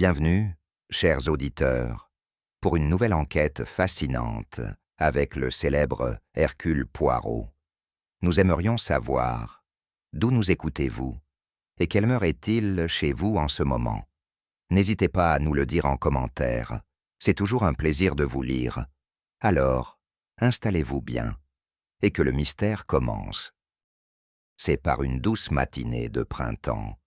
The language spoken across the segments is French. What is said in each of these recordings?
Bienvenue, chers auditeurs, pour une nouvelle enquête fascinante avec le célèbre Hercule Poirot. Nous aimerions savoir d'où nous écoutez-vous et quelle heure est-il chez vous en ce moment. N'hésitez pas à nous le dire en commentaire, c'est toujours un plaisir de vous lire. Alors, installez-vous bien et que le mystère commence. C'est par une douce matinée de printemps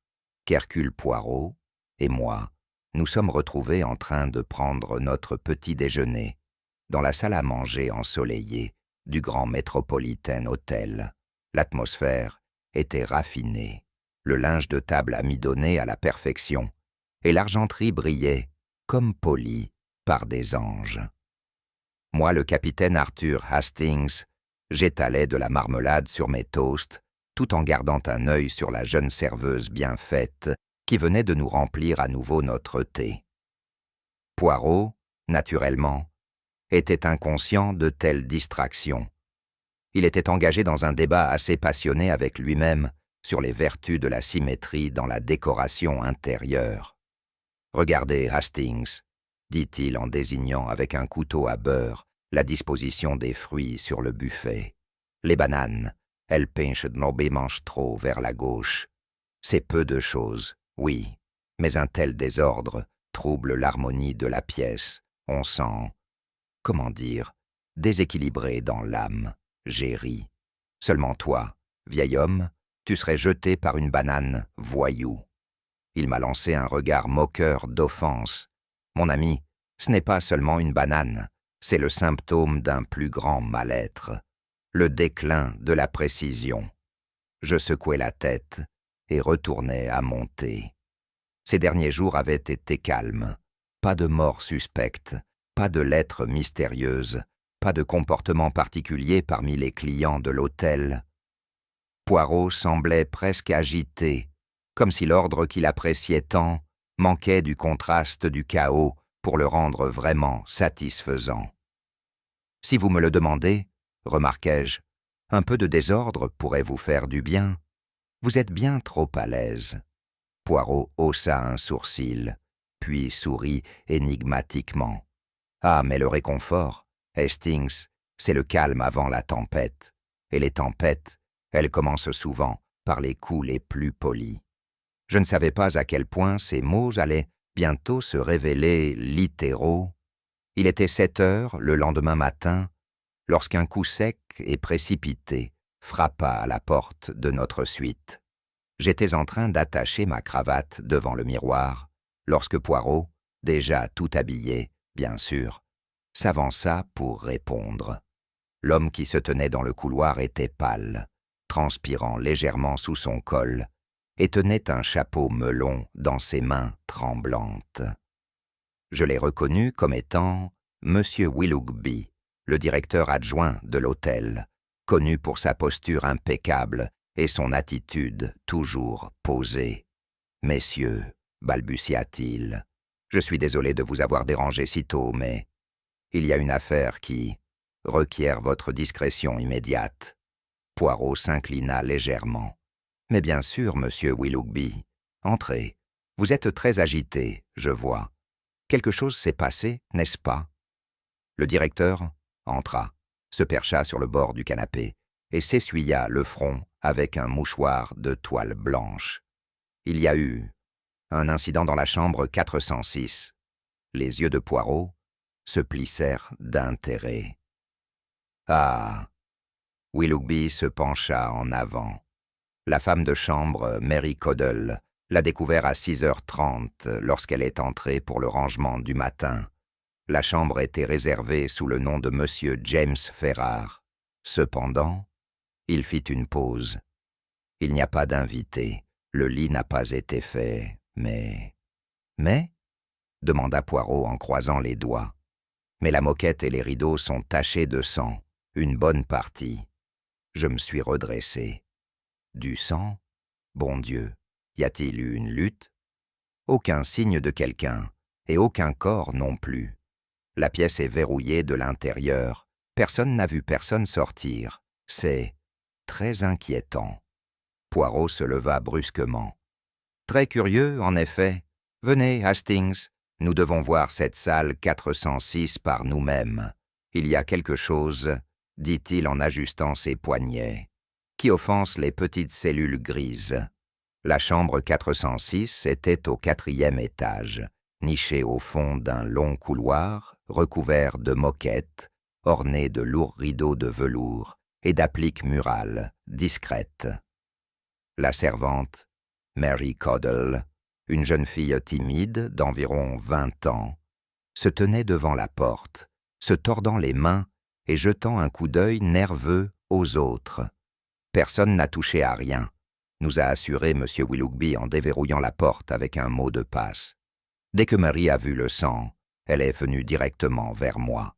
qu'Hercule Poirot et moi nous sommes retrouvés en train de prendre notre petit déjeuner dans la salle à manger ensoleillée du Grand Metropolitan Hotel. L'atmosphère était raffinée, le linge de table amidonné à la perfection, et l'argenterie brillait comme polie par des anges. Moi, le capitaine Arthur Hastings, j'étalais de la marmelade sur mes toasts, tout en gardant un œil sur la jeune serveuse bien faite qui venait de nous remplir à nouveau notre thé. Poirot, naturellement, était inconscient de telles distractions. Il était engagé dans un débat assez passionné avec lui-même sur les vertus de la symétrie dans la décoration intérieure. « Regardez, Hastings, » dit-il en désignant avec un couteau à beurre la disposition des fruits sur le buffet. « Les bananes, elles penchent noblement trop vers la gauche. C'est peu de choses, oui, mais un tel désordre trouble l'harmonie de la pièce. On sent, comment dire, déséquilibré dans l'âme. J'ai ri. Seulement toi, vieil homme, tu serais jeté par une banane, voyou. » Il m'a lancé un regard moqueur d'offense. « Mon ami, ce n'est pas seulement une banane, c'est le symptôme d'un plus grand mal-être, le déclin de la précision. » Je secouai la tête et retournai à mon thé. Ces derniers jours avaient été calmes. Pas de mort suspecte, pas de lettres mystérieuses, pas de comportement particulier parmi les clients de l'hôtel. Poirot semblait presque agité, comme si l'ordre qu'il appréciait tant manquait du contraste du chaos pour le rendre vraiment satisfaisant. « Si vous me le demandez, remarquai-je, un peu de désordre pourrait vous faire du bien. Vous êtes bien trop à l'aise. » Poirot haussa un sourcil, puis sourit énigmatiquement. « Ah, mais le réconfort, Hastings, c'est le calme avant la tempête. Et les tempêtes, elles commencent souvent par les coups les plus polis. » Je ne savais pas à quel point ces mots allaient bientôt se révéler littéraux. Il était 7 heures le lendemain matin, lorsqu'un coup sec et précipité frappa à la porte de notre suite. J'étais en train d'attacher ma cravate devant le miroir, lorsque Poirot, déjà tout habillé, bien sûr, s'avança pour répondre. L'homme qui se tenait dans le couloir était pâle, transpirant légèrement sous son col, et tenait un chapeau melon dans ses mains tremblantes. Je l'ai reconnu comme étant M. Willoughby, le directeur adjoint de l'hôtel, connu pour sa posture impeccable et son attitude toujours posée. « Messieurs, » balbutia-t-il, « je suis désolé de vous avoir dérangé si tôt, mais il y a une affaire qui requiert votre discrétion immédiate. » Poirot s'inclina légèrement. « Mais bien sûr, monsieur Willoughby. Entrez. Vous êtes très agité, je vois. Quelque chose s'est passé, n'est-ce pas ?» Le directeur entra, se percha sur le bord du canapé et s'essuya le front avec un mouchoir de toile blanche. « Il y a eu un incident dans la chambre 406. » Les yeux de Poirot se plissèrent d'intérêt. « Ah !» Willoughby se pencha en avant. La femme de chambre, Mary Caudle, l'a découvert à 6h30 lorsqu'elle est entrée pour le rangement du matin. La chambre était réservée sous le nom de Monsieur James Ferrars. Cependant, il fit une pause. « Il n'y a pas d'invité. Le lit n'a pas été fait, mais... » « Mais ?» demanda Poirot en croisant les doigts. « Mais la moquette et les rideaux sont tachés de sang, une bonne partie. » Je me suis redressé. « Du sang ? Bon Dieu, y a-t-il eu une lutte ? Aucun signe de quelqu'un, et aucun corps non plus. La pièce est verrouillée de l'intérieur. Personne n'a vu personne sortir. C'est très inquiétant. » Poirot se leva brusquement. « Très curieux, en effet. Venez, Hastings, nous devons voir cette salle 406 par nous-mêmes. Il y a quelque chose, dit-il en ajustant ses poignets, qui offense les petites cellules grises. La chambre 406 était au 4e étage, nichée au fond d'un long couloir, recouvert de moquettes, orné de lourds rideaux de velours et d'appliques murales, discrètes. La servante, Mary Caudle, une jeune fille timide d'environ 20 ans, se tenait devant la porte, se tordant les mains et jetant un coup d'œil nerveux aux autres. Personne n'a touché à rien, nous a assuré M. Willoughby en déverrouillant la porte avec un mot de passe. Dès que Mary a vu le sang, elle est venue directement vers moi.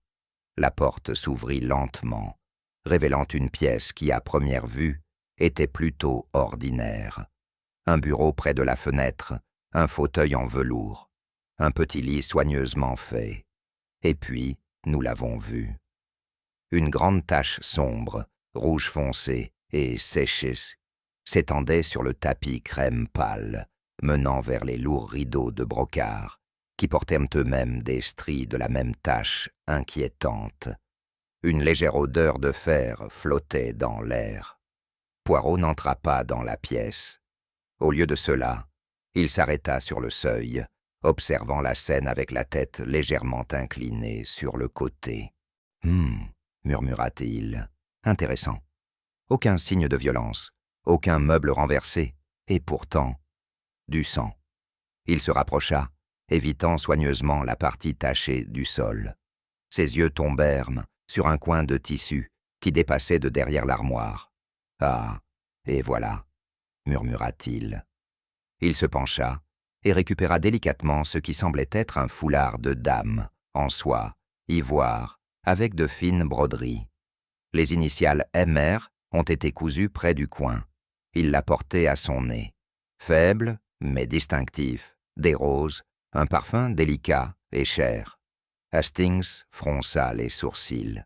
La porte s'ouvrit lentement, révélant une pièce qui, à première vue, était plutôt ordinaire. Un bureau près de la fenêtre, un fauteuil en velours, un petit lit soigneusement fait. Et puis, nous l'avons vu. Une grande tache sombre, rouge foncé et séchée, s'étendait sur le tapis crème pâle, menant vers les lourds rideaux de brocart, qui portaient eux-mêmes des stries de la même tache inquiétante. Une légère odeur de fer flottait dans l'air. Poirot n'entra pas dans la pièce. Au lieu de cela, il s'arrêta sur le seuil, observant la scène avec la tête légèrement inclinée sur le côté. « murmura-t-il. « Intéressant. Aucun signe de violence, aucun meuble renversé, et pourtant, du sang. » Il se rapprocha, évitant soigneusement la partie tachée du sol. Ses yeux tombèrent sur un coin de tissu qui dépassait de derrière l'armoire. « Ah, et voilà, » murmura-t-il. Il se pencha et récupéra délicatement ce qui semblait être un foulard de dame, en soie, ivoire, avec de fines broderies. Les initiales MR ont été cousues près du coin. Il la portait à son nez. Faible, mais distinctif, des roses, un parfum délicat et cher. Hastings fronça les sourcils.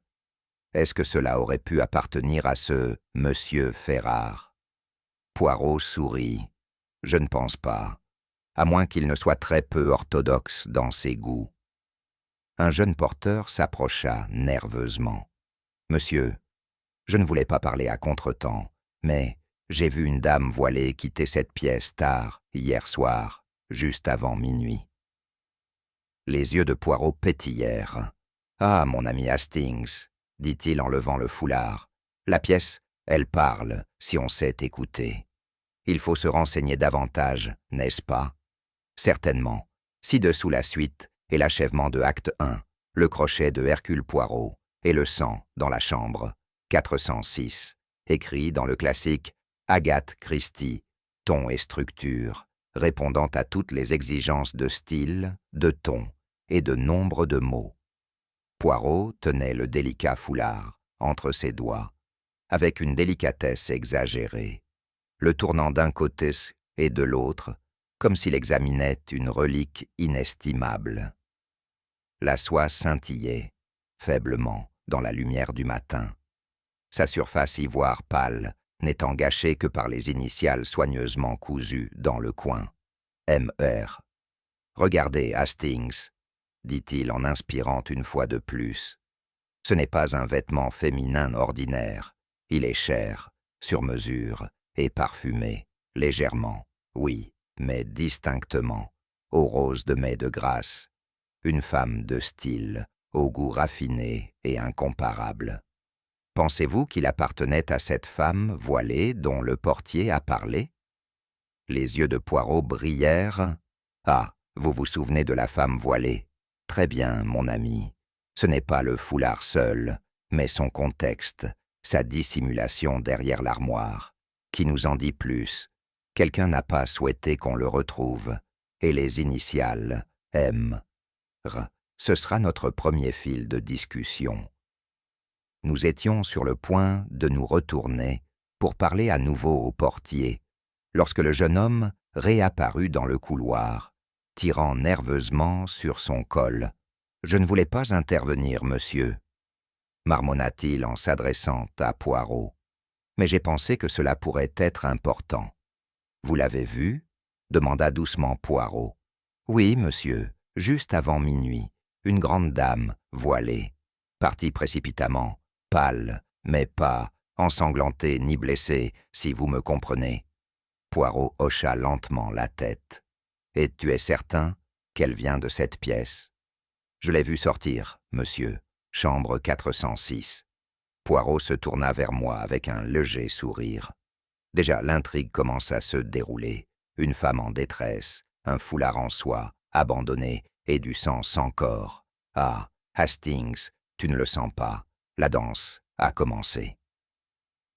Est-ce que cela aurait pu appartenir à ce Monsieur Ferrare? Poirot sourit. Je ne pense pas, à moins qu'il ne soit très peu orthodoxe dans ses goûts. Un jeune porteur s'approcha nerveusement. « Monsieur, je ne voulais pas parler à contretemps, mais j'ai vu une dame voilée quitter cette pièce tard, hier soir, juste avant minuit. » Les yeux de Poirot pétillèrent. « Ah, mon ami Hastings, » dit-il en levant le foulard, « la pièce, elle parle, si on sait écouter. Il faut se renseigner davantage, n'est-ce pas? Certainement, ci-dessous la suite et l'achèvement de acte 1, le crochet de Hercule Poirot et le sang dans la chambre, 406, écrit dans le classique Agathe Christie, ton et structure, répondant à toutes les exigences de style, de ton et de nombre de mots. Poirot tenait le délicat foulard entre ses doigts, avec une délicatesse exagérée, le tournant d'un côté et de l'autre, comme s'il examinait une relique inestimable. La soie scintillait, faiblement, dans la lumière du matin. Sa surface ivoire pâle n'étant gâchée que par les initiales soigneusement cousues dans le coin. M.R. « Regardez, Hastings, » dit-il en inspirant une fois de plus. « Ce n'est pas un vêtement féminin ordinaire. Il est cher, sur mesure, et parfumé, légèrement, oui, mais distinctement, aux roses de mai de grâce. Une femme de style, au goût raffiné et incomparable. Pensez-vous qu'il appartenait à cette femme voilée dont le portier a parlé? » Les yeux de Poirot brillèrent. « Ah, vous vous souvenez de la femme voilée. Très bien, mon ami. Ce n'est pas le foulard seul, mais son contexte, sa dissimulation derrière l'armoire, qui nous en dit plus. Quelqu'un n'a pas souhaité qu'on le retrouve, et les initiales, M, R, ce sera notre premier fil de discussion. » Nous étions sur le point de nous retourner pour parler à nouveau au portier, lorsque le jeune homme réapparut dans le couloir, tirant nerveusement sur son col. « Je ne voulais pas intervenir, monsieur, » marmonna-t-il en s'adressant à Poirot. « Mais j'ai pensé que cela pourrait être important. »« Vous l'avez vu » demanda doucement Poirot. « Oui, monsieur, juste avant minuit, une grande dame, voilée, partie précipitamment, pâle, mais pas ensanglantée ni blessée, si vous me comprenez. » Poirot hocha lentement la tête. « Et tu es certain qu'elle vient de cette pièce ?»« Je l'ai vue sortir, monsieur, chambre 406. » Poirot se tourna vers moi avec un léger sourire. Déjà, l'intrigue commence à se dérouler. Une femme en détresse, un foulard en soie, abandonné, et du sang sans corps. Ah, Hastings, tu ne le sens pas. La danse a commencé.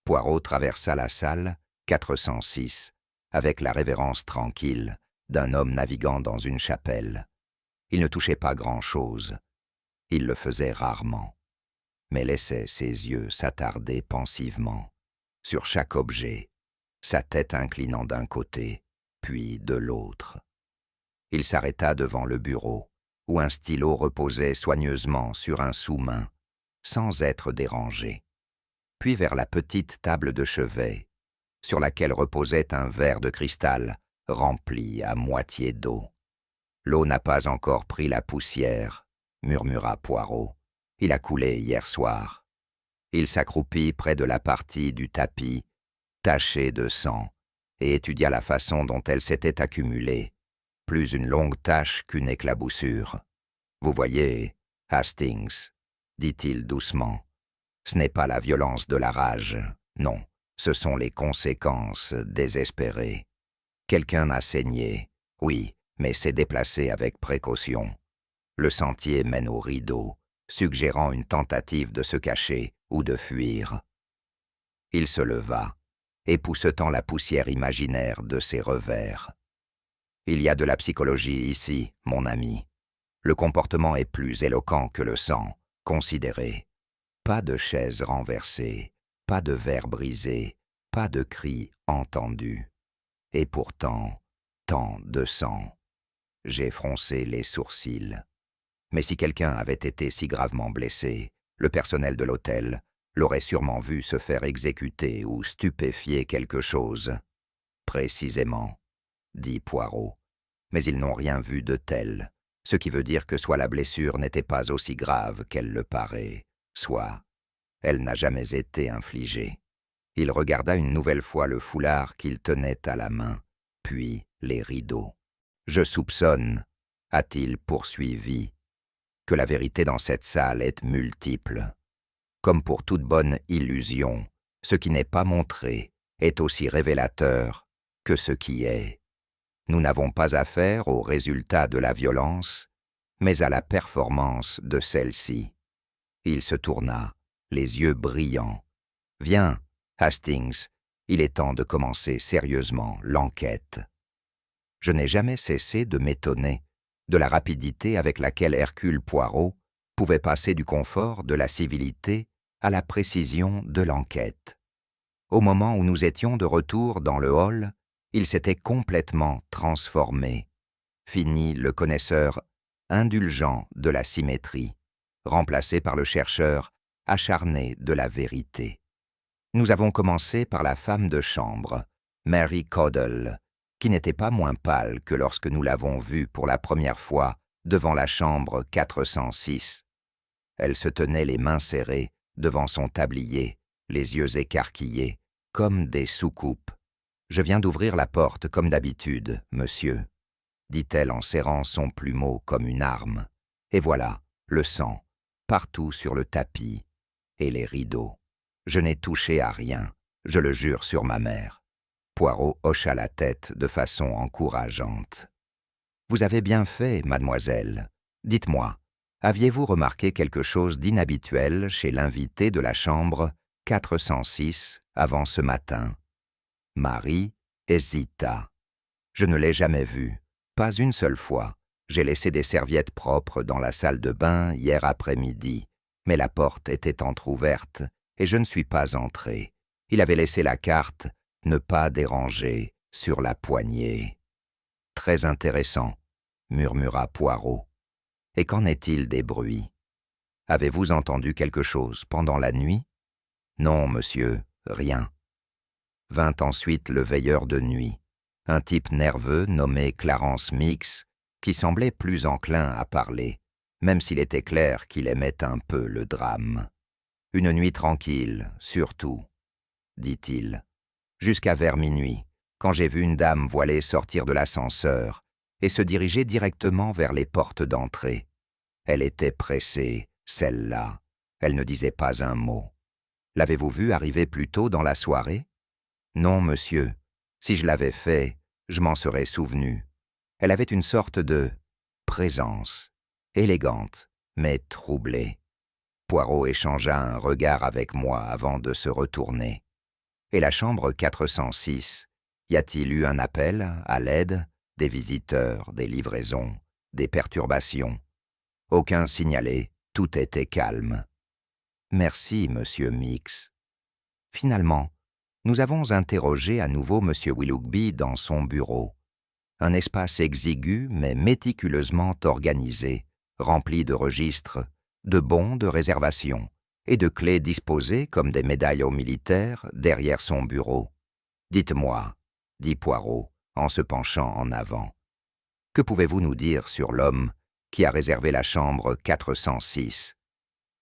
Poirot traversa la salle 406, avec la révérence tranquille d'un homme naviguant dans une chapelle. Il ne touchait pas grand-chose. Il le faisait rarement, mais laissait ses yeux s'attarder pensivement sur chaque objet, sa tête inclinant d'un côté, puis de l'autre. Il s'arrêta devant le bureau, où un stylo reposait soigneusement sur un sous-main, sans être dérangé, puis vers la petite table de chevet, sur laquelle reposait un verre de cristal rempli à moitié d'eau. « L'eau n'a pas encore pris la poussière, » murmura Poirot. « Il a coulé hier soir. » Il s'accroupit près de la partie du tapis, tachée de sang, et étudia la façon dont elle s'était accumulée, plus une longue tache qu'une éclaboussure. « Vous voyez, Hastings, » dit-il doucement, « ce n'est pas la violence de la rage, non, ce sont les conséquences désespérées. Quelqu'un a saigné, oui, mais s'est déplacé avec précaution. Le sentier mène au rideau, suggérant une tentative de se cacher ou de fuir. » Il se leva, époussetant la poussière imaginaire de ses revers. « Il y a de la psychologie ici, mon ami. Le comportement est plus éloquent que le sang, considérez. Pas de chaise renversée, pas de verre brisé, pas de cris entendus. Et pourtant, tant de sang. » J'ai froncé les sourcils. Mais si quelqu'un avait été si gravement blessé, le personnel de l'hôtel l'aurait sûrement vu se faire exécuter ou stupéfier quelque chose. « Précisément, » dit Poirot. « Mais ils n'ont rien vu de tel, ce qui veut dire que soit la blessure n'était pas aussi grave qu'elle le paraît, soit elle n'a jamais été infligée. » Il regarda une nouvelle fois le foulard qu'il tenait à la main, puis les rideaux. « Je soupçonne, » a-t-il poursuivi, « que la vérité dans cette salle est multiple. Comme pour toute bonne illusion, ce qui n'est pas montré est aussi révélateur que ce qui est. Nous n'avons pas affaire au résultat de la violence, mais à la performance de celle-ci. » Il se tourna, les yeux brillants. « Viens, Hastings, il est temps de commencer sérieusement l'enquête. » Je n'ai jamais cessé de m'étonner de la rapidité avec laquelle Hercule Poirot pouvait passer du confort de la civilité à la précision de l'enquête. Au moment où nous étions de retour dans le hall, il s'était complètement transformé. Fini le connaisseur indulgent de la symétrie, remplacé par le chercheur acharné de la vérité. Nous avons commencé par la femme de chambre, Mary Caudle, qui n'était pas moins pâle que lorsque nous l'avons vue pour la première fois devant la chambre 406. Elle se tenait les mains serrées devant son tablier, les yeux écarquillés, comme des soucoupes. « Je viens d'ouvrir la porte comme d'habitude, monsieur, » dit-elle en serrant son plumeau comme une arme. « Et voilà, le sang, partout sur le tapis, et les rideaux. Je n'ai touché à rien, je le jure sur ma mère. » Poirot hocha la tête de façon encourageante. « Vous avez bien fait, mademoiselle. Dites-moi, aviez-vous remarqué quelque chose d'inhabituel chez l'invité de la chambre 406 avant ce matin ?» Marie hésita. « Je ne l'ai jamais vu, pas une seule fois. J'ai laissé des serviettes propres dans la salle de bain hier après-midi, mais la porte était entr'ouverte et je ne suis pas entré. Il avait laissé la carte « Ne pas déranger » sur la poignée. »« Très intéressant, » murmura Poirot. « Et qu'en est-il des bruits? Avez-vous entendu quelque chose pendant la nuit? » ?»« Non, monsieur, rien. » Vint ensuite le veilleur de nuit, un type nerveux nommé Clarence Meeks, qui semblait plus enclin à parler, même s'il était clair qu'il aimait un peu le drame. « Une nuit tranquille, surtout, dit-il, jusqu'à vers minuit, quand j'ai vu une dame voilée sortir de l'ascenseur et se diriger directement vers les portes d'entrée. Elle était pressée, celle-là. Elle ne disait pas un mot. L'avez-vous vue arriver plus tôt dans la soirée? Non, monsieur. Si je l'avais fait, je m'en serais souvenu. Elle avait une sorte de présence, élégante, mais troublée. Poirot échangea un regard avec moi avant de se retourner. Et la chambre 406, y a-t-il eu un appel à l'aide, des visiteurs, des livraisons, des perturbations? Aucun signalé, tout était calme. Merci, monsieur Mix. Finalement, nous avons interrogé à nouveau monsieur Willoughby dans son bureau. Un espace exigu mais méticuleusement organisé, rempli de registres, de bons de réservation et de clés disposées comme des médailles aux militaires derrière son bureau. « Dites-moi, » dit Poirot en se penchant en avant, « que pouvez-vous nous dire sur l'homme qui a réservé la chambre 406 ?»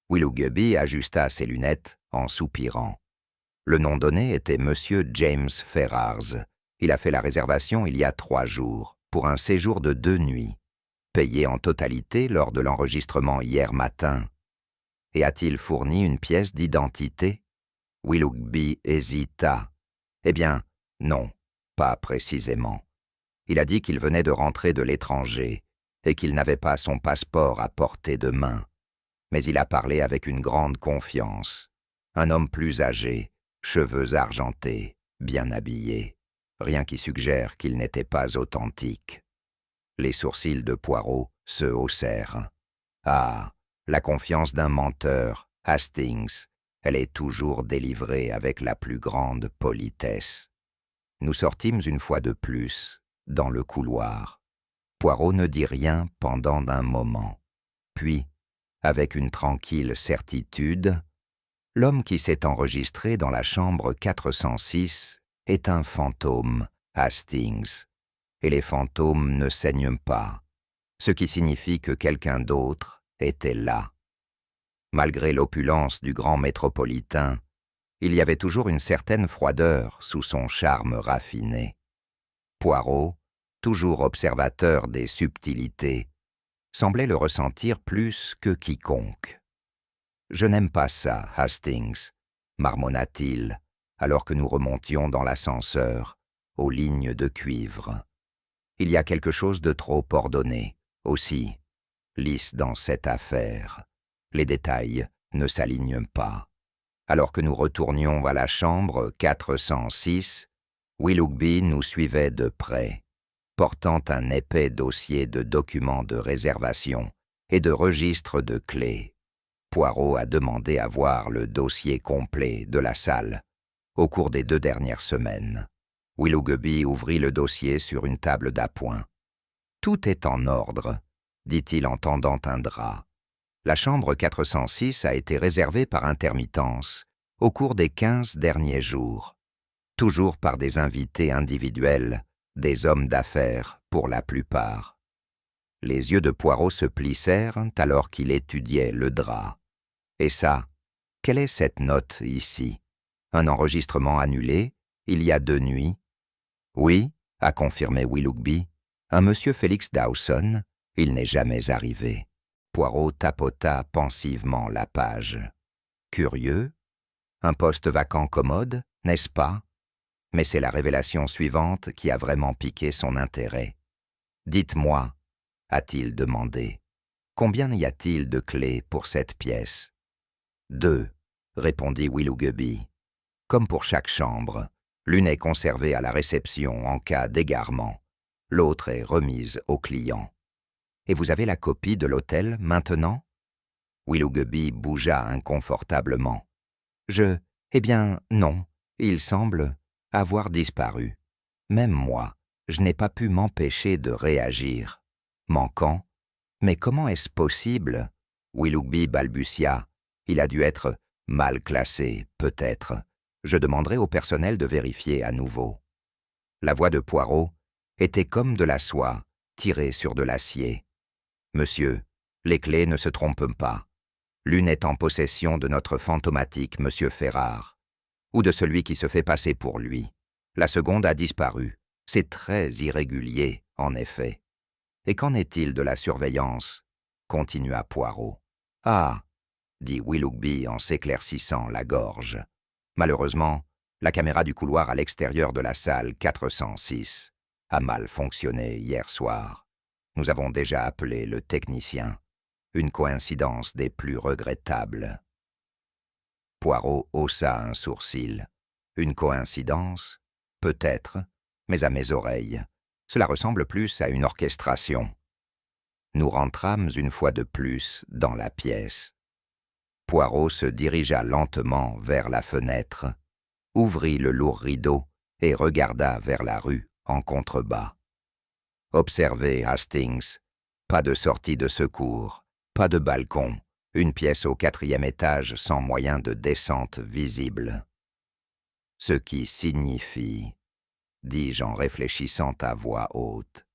Willoughby ajusta ses lunettes en soupirant. Le nom donné était Monsieur James Ferrars. Il a fait la réservation il y a 3 jours, pour un séjour de 2 nuits, payé en totalité lors de l'enregistrement hier matin. Et a-t-il fourni une pièce d'identité? Willoughby hésita. Eh bien, non, pas précisément. Il a dit qu'il venait de rentrer de l'étranger et qu'il n'avait pas son passeport à portée de main. Mais il a parlé avec une grande confiance. Un homme plus âgé, cheveux argentés, bien habillé. Rien qui suggère qu'il n'était pas authentique. Les sourcils de Poirot se haussèrent. Ah, la confiance d'un menteur, Hastings, elle est toujours délivrée avec la plus grande politesse. Nous sortîmes une fois de plus, dans le couloir. Poirot ne dit rien pendant un moment. Puis, avec une tranquille certitude, l'homme qui s'est enregistré dans la chambre 406 est un fantôme, Hastings, et les fantômes ne saignent pas, ce qui signifie que quelqu'un d'autre était là. Malgré l'opulence du grand métropolitain, il y avait toujours une certaine froideur sous son charme raffiné. Poirot, toujours observateur des subtilités, semblait le ressentir plus que quiconque. « Je n'aime pas ça, Hastings, » marmonna-t-il, alors que nous remontions dans l'ascenseur, aux lignes de cuivre. Il y a quelque chose de trop ordonné, aussi, lisse dans cette affaire. Les détails ne s'alignent pas. Alors que nous retournions à la chambre 406, Willoughby nous suivait de près, portant un épais dossier de documents de réservation et de registres de clés. Poirot a demandé à voir le dossier complet de la salle au cours des 2 dernières semaines. Willoughby ouvrit le dossier sur une table d'appoint. « Tout est en ordre, » dit-il en tendant un drap. La chambre 406 a été réservée par intermittence au cours des 15 derniers jours, toujours par des invités individuels, des hommes d'affaires pour la plupart. Les yeux de Poirot se plissèrent alors qu'il étudiait le drap. Et ça, quelle est cette note ici? Un enregistrement annulé, il y a 2 nuits? Oui, a confirmé Willoughby, un monsieur Félix Dawson, il n'est jamais arrivé. Poirot tapota pensivement la page. Curieux, un poste vacant commode, n'est-ce pas? Mais c'est la révélation suivante qui a vraiment piqué son intérêt. Dites-moi, a-t-il demandé, combien y a-t-il de clés pour cette pièce? 2, répondit Willoughby. Comme pour chaque chambre, l'une est conservée à la réception en cas d'égarement, l'autre est remise au client. Et vous avez la copie de l'hôtel maintenant? Willoughby bougea inconfortablement. Eh bien, non, il semble avoir disparu. Même moi, je n'ai pas pu m'empêcher de réagir. Manquant? Mais comment est-ce possible? Willoughby balbutia. Il a dû être mal classé, peut-être. Je demanderai au personnel de vérifier à nouveau. La voix de Poirot était comme de la soie tiré sur de l'acier. Monsieur, les clés ne se trompent pas. L'une est en possession de notre fantomatique Monsieur Ferrare, ou de celui qui se fait passer pour lui. La seconde a disparu. C'est très irrégulier, en effet. Et qu'en est-il de la surveillance? Continua Poirot. Ah, dit Willoughby en s'éclaircissant la gorge. Malheureusement, la caméra du couloir à l'extérieur de la salle 406 a mal fonctionné hier soir. Nous avons déjà appelé le technicien. Une coïncidence des plus regrettables. Poirot haussa un sourcil. Une coïncidence? Peut-être, mais à mes oreilles, cela ressemble plus à une orchestration. Nous rentrâmes une fois de plus dans la pièce. Poirot se dirigea lentement vers la fenêtre, ouvrit le lourd rideau et regarda vers la rue en contrebas. Observez, Hastings, pas de sortie de secours, pas de balcon, une pièce au 4e étage sans moyen de descente visible. Ce qui signifie, dis-je en réfléchissant à voix haute,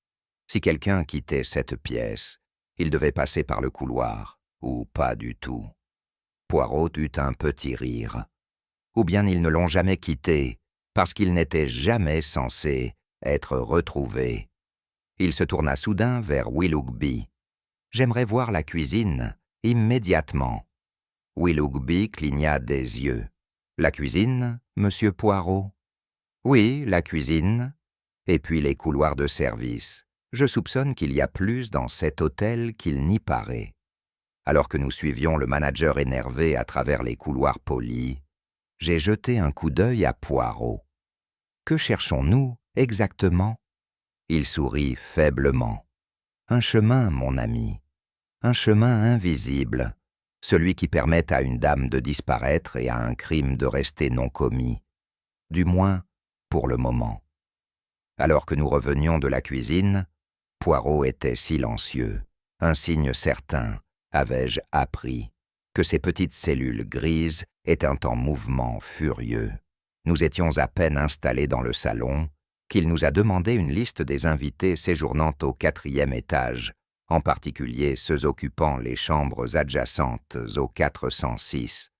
si quelqu'un quittait cette pièce, il devait passer par le couloir, ou pas du tout. Poirot eut un petit rire. Ou bien ils ne l'ont jamais quitté, parce qu'il n'était jamais censé être retrouvé. Il se tourna soudain vers Willoughby. « J'aimerais voir la cuisine, immédiatement. » Willoughby cligna des yeux. « La cuisine, monsieur Poirot ?»« Oui, la cuisine. Et puis les couloirs de service. Je soupçonne qu'il y a plus dans cet hôtel qu'il n'y paraît. » Alors que nous suivions le manager énervé à travers les couloirs polis, j'ai jeté un coup d'œil à Poirot. « Que cherchons-nous exactement ?» Il sourit faiblement. « Un chemin, mon ami. Un chemin invisible. Celui qui permet à une dame de disparaître et à un crime de rester non commis. Du moins, pour le moment. » Alors que nous revenions de la cuisine, Poirot était silencieux. Un signe certain, avais-je appris, que ces petites cellules grises étaient en mouvement furieux. Nous étions à peine installés dans le salon qu'il nous a demandé une liste des invités séjournant au 4e étage, en particulier ceux occupant les chambres adjacentes au 406.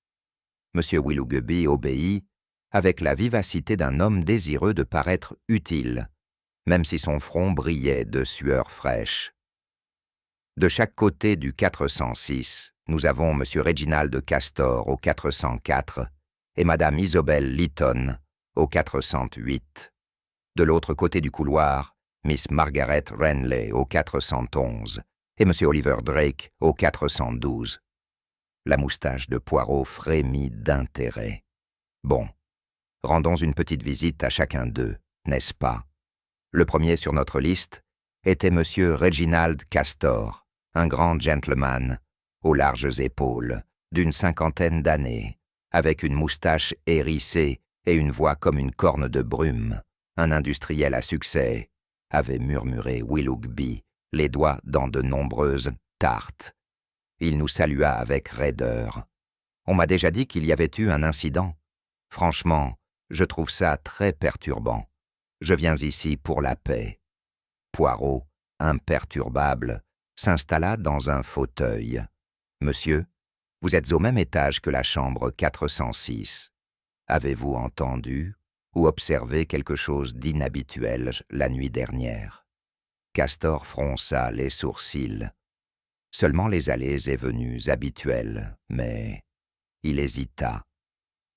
M. Willoughby obéit avec la vivacité d'un homme désireux de paraître utile, même si son front brillait de sueur fraîche. De chaque côté du 406, nous avons M. Reginald Castor au 404 et Mme Isobel Lytton au 408. De l'autre côté du couloir, Miss Margaret Renley au 411 et M. Oliver Drake au 412. La moustache de Poirot frémit d'intérêt. Bon, rendons une petite visite à chacun d'eux, n'est-ce pas? Le premier sur notre liste était M. Reginald Castor, un grand gentleman, aux larges épaules, d'une 50aine d'années, avec une moustache hérissée et une voix comme une corne de brume. Un industriel à succès, avait murmuré Willoughby, les doigts dans de nombreuses tartes. Il nous salua avec raideur. On m'a déjà dit qu'il y avait eu un incident. Franchement, je trouve ça très perturbant. Je viens ici pour la paix. Poirot, imperturbable, s'installa dans un fauteuil. « Monsieur, vous êtes au même étage que la chambre 406. Avez-vous entendu ou observé quelque chose d'inhabituel la nuit dernière ?» Castor fronça les sourcils. Seulement les allées et venues habituelles, mais il hésita.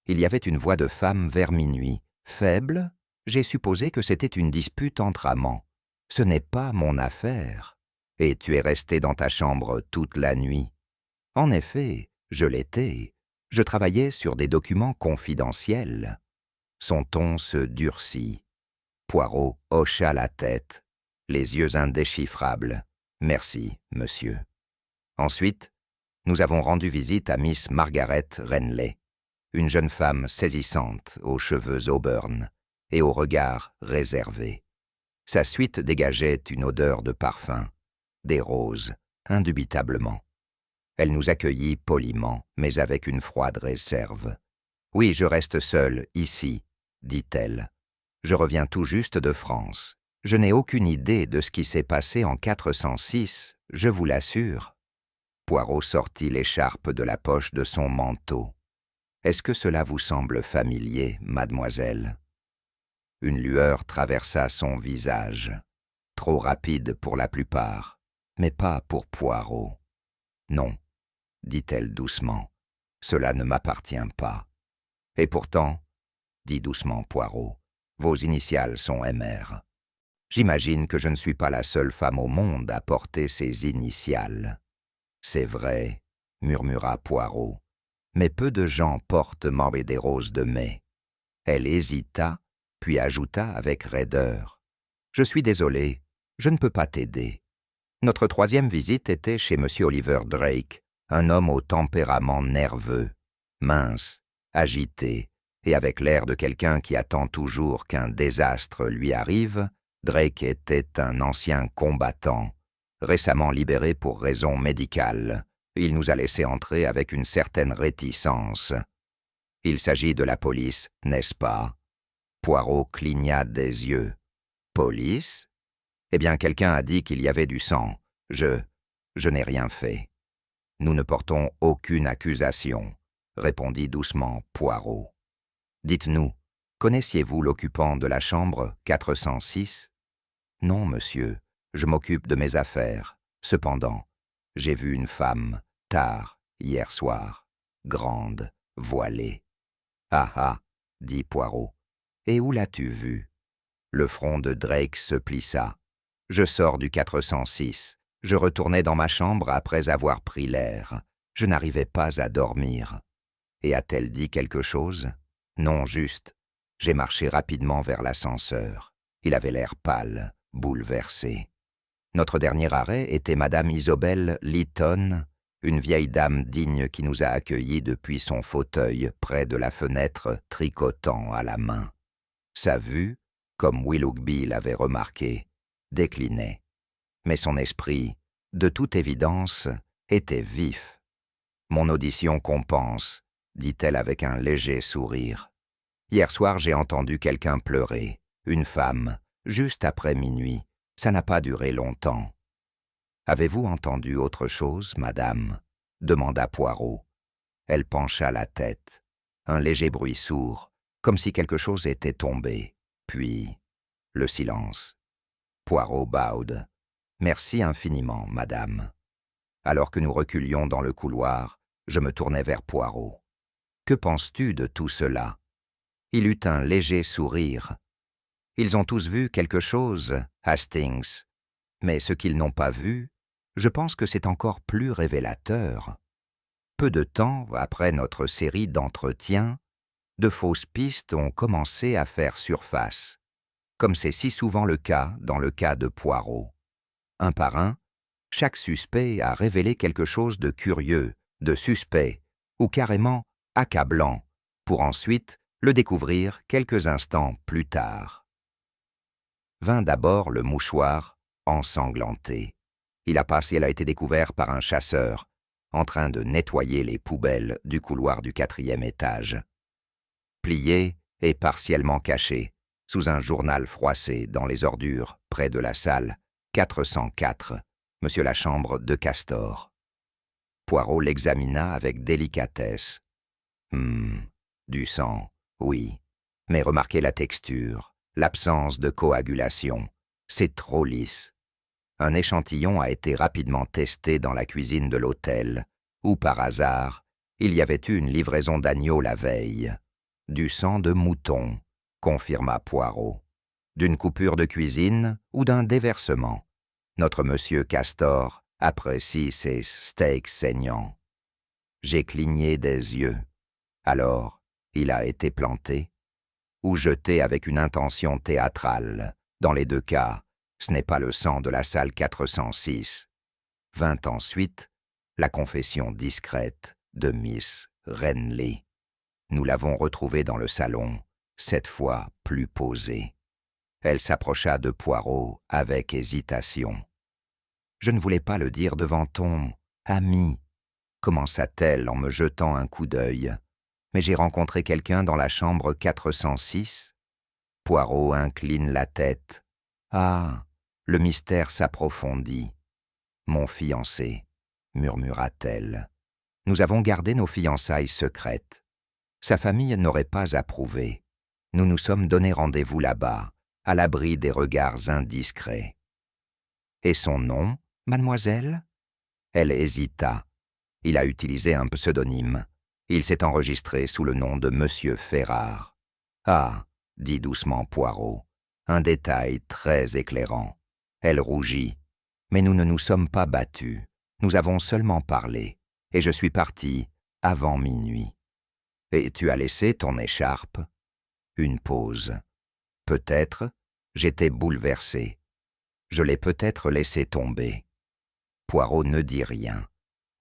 Il y avait une voix de femme vers minuit, faible. J'ai supposé que c'était une dispute entre amants. Ce n'est pas mon affaire. Et tu es resté dans ta chambre toute la nuit. En effet, je l'étais. Je travaillais sur des documents confidentiels. Son ton se durcit. Poirot hocha la tête, les yeux indéchiffrables. « Merci, monsieur. » Ensuite, nous avons rendu visite à Miss Margaret Renley, une jeune femme saisissante aux cheveux auburn et au regard réservé. Sa suite dégageait une odeur de parfum, des roses, indubitablement. Elle nous accueillit poliment, mais avec une froide réserve. « Oui, je reste seule, ici, dit-elle. Je reviens tout juste de France. Je n'ai aucune idée de ce qui s'est passé en 406, je vous l'assure. » Poirot sortit l'écharpe de la poche de son manteau. « Est-ce que cela vous semble familier, mademoiselle ?» Une lueur traversa son visage, trop rapide pour la plupart, mais pas pour Poirot. « Non, » dit-elle doucement, « cela ne m'appartient pas. »« Et pourtant, » dit doucement Poirot, « vos initiales sont MR. J'imagine que je ne suis pas la seule femme au monde à porter ces initiales. »« C'est vrai, » murmura Poirot, « mais peu de gens portent Morbid des roses de mai. » Elle hésita, puis ajouta avec raideur. « Je suis désolé, je ne peux pas t'aider. » Notre troisième visite était chez M. Oliver Drake, un homme au tempérament nerveux, mince, agité, et avec l'air de quelqu'un qui attend toujours qu'un désastre lui arrive. Drake était un ancien combattant, récemment libéré pour raisons médicales. Il nous a laissé entrer avec une certaine réticence. « Il s'agit de la police, n'est-ce pas ?» Poirot cligna des yeux. « Police ? Eh bien, quelqu'un a dit qu'il y avait du sang. Je n'ai rien fait. »« Nous ne portons aucune accusation, » répondit doucement Poirot. « Dites-nous, connaissiez-vous l'occupant de la chambre 406 ? » « Non, monsieur, je m'occupe de mes affaires. Cependant, j'ai vu une femme, tard, hier soir, grande, voilée. »« Ah ah, » dit Poirot. « Et où l'as-tu vue ?» Le front de Drake se plissa. « Je sors du 406. Je retournais dans ma chambre après avoir pris l'air. Je n'arrivais pas à dormir. » « Et a-t-elle dit quelque chose ?»« Non, juste. J'ai marché rapidement vers l'ascenseur. Il avait l'air pâle, bouleversé. Notre dernier arrêt était Madame Isobel Lytton, une vieille dame digne qui nous a accueillis depuis son fauteuil près de la fenêtre, tricotant à la main. Sa vue, comme Willoughby l'avait remarqué, déclinait. Mais son esprit, de toute évidence, était vif. « Mon audition compense, » dit-elle avec un léger sourire. « Hier soir, j'ai entendu quelqu'un pleurer, une femme, juste après minuit. Ça n'a pas duré longtemps. »« Avez-vous entendu autre chose, madame ?» demanda Poirot. Elle pencha la tête. Un léger bruit sourd, comme si quelque chose était tombé. Puis, le silence. Poirot bowed. « Merci infiniment, madame. » Alors que nous reculions dans le couloir, je me tournai vers Poirot. « Que penses-tu de tout cela ?» Il eut un léger sourire. « Ils ont tous vu quelque chose, Hastings. Mais ce qu'ils n'ont pas vu, je pense que c'est encore plus révélateur. Peu de temps après notre série d'entretiens, de fausses pistes ont commencé à faire surface, comme c'est si souvent le cas dans le cas de Poirot. Un par un, chaque suspect a révélé quelque chose de curieux, de suspect, ou carrément accablant, pour ensuite le découvrir quelques instants plus tard. Vint d'abord le mouchoir ensanglanté. Il a été découvert par un chasseur, en train de nettoyer les poubelles du couloir du 4e étage. Plié et partiellement caché, sous un journal froissé dans les ordures, près de la salle 404, Monsieur la chambre de Castor. Poirot l'examina avec délicatesse. Du sang, oui, mais remarquez la texture, l'absence de coagulation. C'est trop lisse. Un échantillon a été rapidement testé dans la cuisine de l'hôtel, où par hasard, il y avait eu une livraison d'agneau la veille. Du sang de mouton, confirma Poirot. D'une coupure de cuisine ou d'un déversement. Notre monsieur Castor apprécie ses steaks saignants. J'ai cligné des yeux. Alors, il a été planté ou jeté avec une intention théâtrale. Dans les deux cas, ce n'est pas le sang de la salle 406. Vint ensuite la confession discrète de Miss Renly. Nous l'avons retrouvée dans le salon, cette fois plus posée. Elle s'approcha de Poirot avec hésitation. « Je ne voulais pas le dire devant ton ami, » commença-t-elle en me jetant un coup d'œil. « Mais j'ai rencontré quelqu'un dans la chambre 406. » Poirot incline la tête. Ah, le mystère s'approfondit. Mon fiancé, murmura-t-elle. Nous avons gardé nos fiançailles secrètes. Sa famille n'aurait pas approuvé. Nous nous sommes donné rendez-vous là-bas, à l'abri des regards indiscrets. Et son nom, mademoiselle? Elle hésita. Il a utilisé un pseudonyme. Il s'est enregistré sous le nom de Monsieur Ferrare. Ah, dit doucement Poirot, un détail très éclairant. Elle rougit. Mais nous ne nous sommes pas battus. Nous avons seulement parlé. Et je suis parti avant minuit. Et tu as laissé ton écharpe? Une pause. Peut-être, j'étais bouleversé. Je l'ai peut-être laissé tomber. Poirot ne dit rien,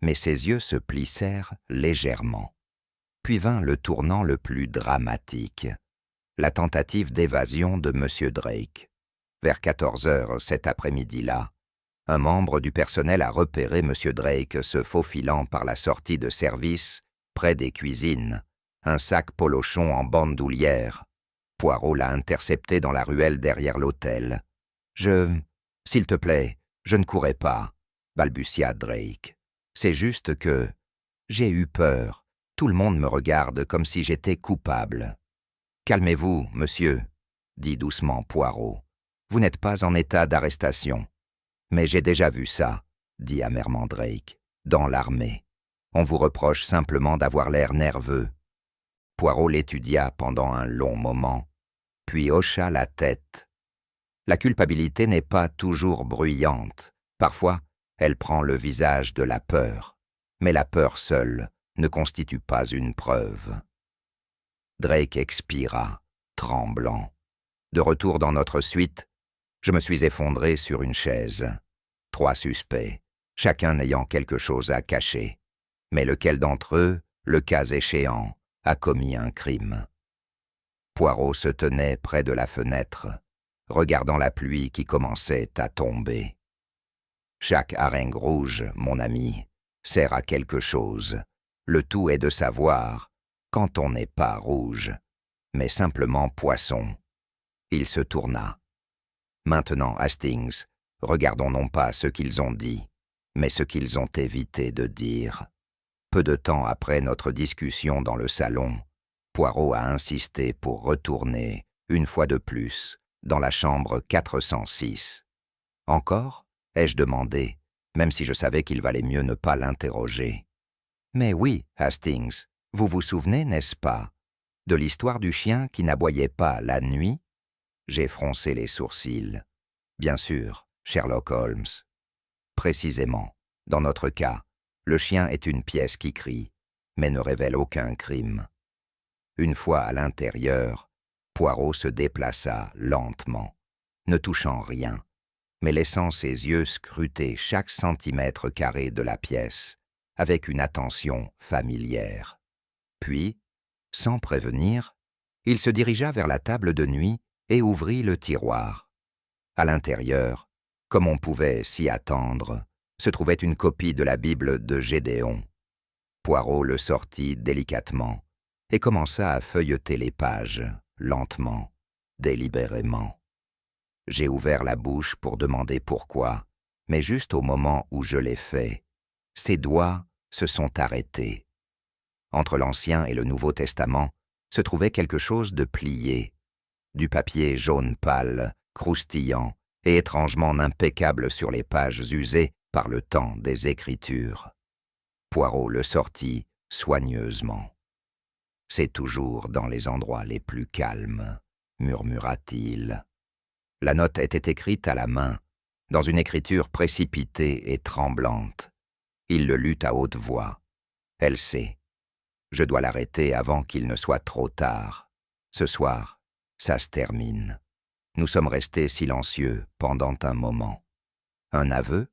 mais ses yeux se plissèrent légèrement. Puis vint le tournant le plus dramatique, la tentative d'évasion de M. Drake. Vers 14 heures cet après-midi-là, un membre du personnel a repéré M. Drake se faufilant par la sortie de service près des cuisines, un sac polochon en bandoulière. Poirot l'a intercepté dans la ruelle derrière l'hôtel. « S'il te plaît, je ne courais pas, » balbutia Drake. « C'est juste que j'ai eu peur. Tout le monde me regarde comme si j'étais coupable. »« Calmez-vous, monsieur, » dit doucement Poirot. « Vous n'êtes pas en état d'arrestation. »« Mais j'ai déjà vu ça, » dit amèrement Drake, « dans l'armée. On vous reproche simplement d'avoir l'air nerveux. » Poirot l'étudia pendant un long moment, puis hocha la tête. La culpabilité n'est pas toujours bruyante. Parfois, elle prend le visage de la peur. Mais la peur seule ne constitue pas une preuve. Drake expira, tremblant. De retour dans notre suite, je me suis effondré sur une chaise. 3 suspects, chacun n'ayant quelque chose à cacher. Mais lequel d'entre eux, le cas échéant, a commis un crime? Poirot se tenait près de la fenêtre, regardant la pluie qui commençait à tomber. Chaque hareng rouge, mon ami, sert à quelque chose. Le tout est de savoir, quand on n'est pas rouge, mais simplement poisson. Il se tourna. Maintenant, Hastings, regardons non pas ce qu'ils ont dit, mais ce qu'ils ont évité de dire. Peu de temps après notre discussion dans le salon, Poirot a insisté pour retourner, une fois de plus, dans la chambre 406. « Encore ?» ai-je demandé, même si je savais qu'il valait mieux ne pas l'interroger. « Mais oui, Hastings, vous vous souvenez, n'est-ce pas, de l'histoire du chien qui n'aboyait pas la nuit ?» J'ai froncé les sourcils. « Bien sûr, Sherlock Holmes. » Précisément, dans notre cas, le chien est une pièce qui crie, mais ne révèle aucun crime. Une fois à l'intérieur, Poirot se déplaça lentement, ne touchant rien, mais laissant ses yeux scruter chaque centimètre carré de la pièce, avec une attention familière. Puis, sans prévenir, il se dirigea vers la table de nuit et ouvrit le tiroir. À l'intérieur, comme on pouvait s'y attendre, se trouvait une copie de la Bible de Gédéon. Poirot le sortit délicatement et commença à feuilleter les pages, lentement, délibérément. J'ai ouvert la bouche pour demander pourquoi, mais juste au moment où je l'ai fait, ses doigts se sont arrêtés. Entre l'Ancien et le Nouveau Testament se trouvait quelque chose de plié, du papier jaune pâle, croustillant et étrangement impeccable sur les pages usées par le temps des Écritures. Poirot le sortit soigneusement. « C'est toujours dans les endroits les plus calmes, » murmura-t-il. La note était écrite à la main, dans une écriture précipitée et tremblante. Il le lut à haute voix. « Elle sait. Je dois l'arrêter avant qu'il ne soit trop tard. Ce soir, ça se termine. » Nous sommes restés silencieux pendant un moment. « Un aveu ?»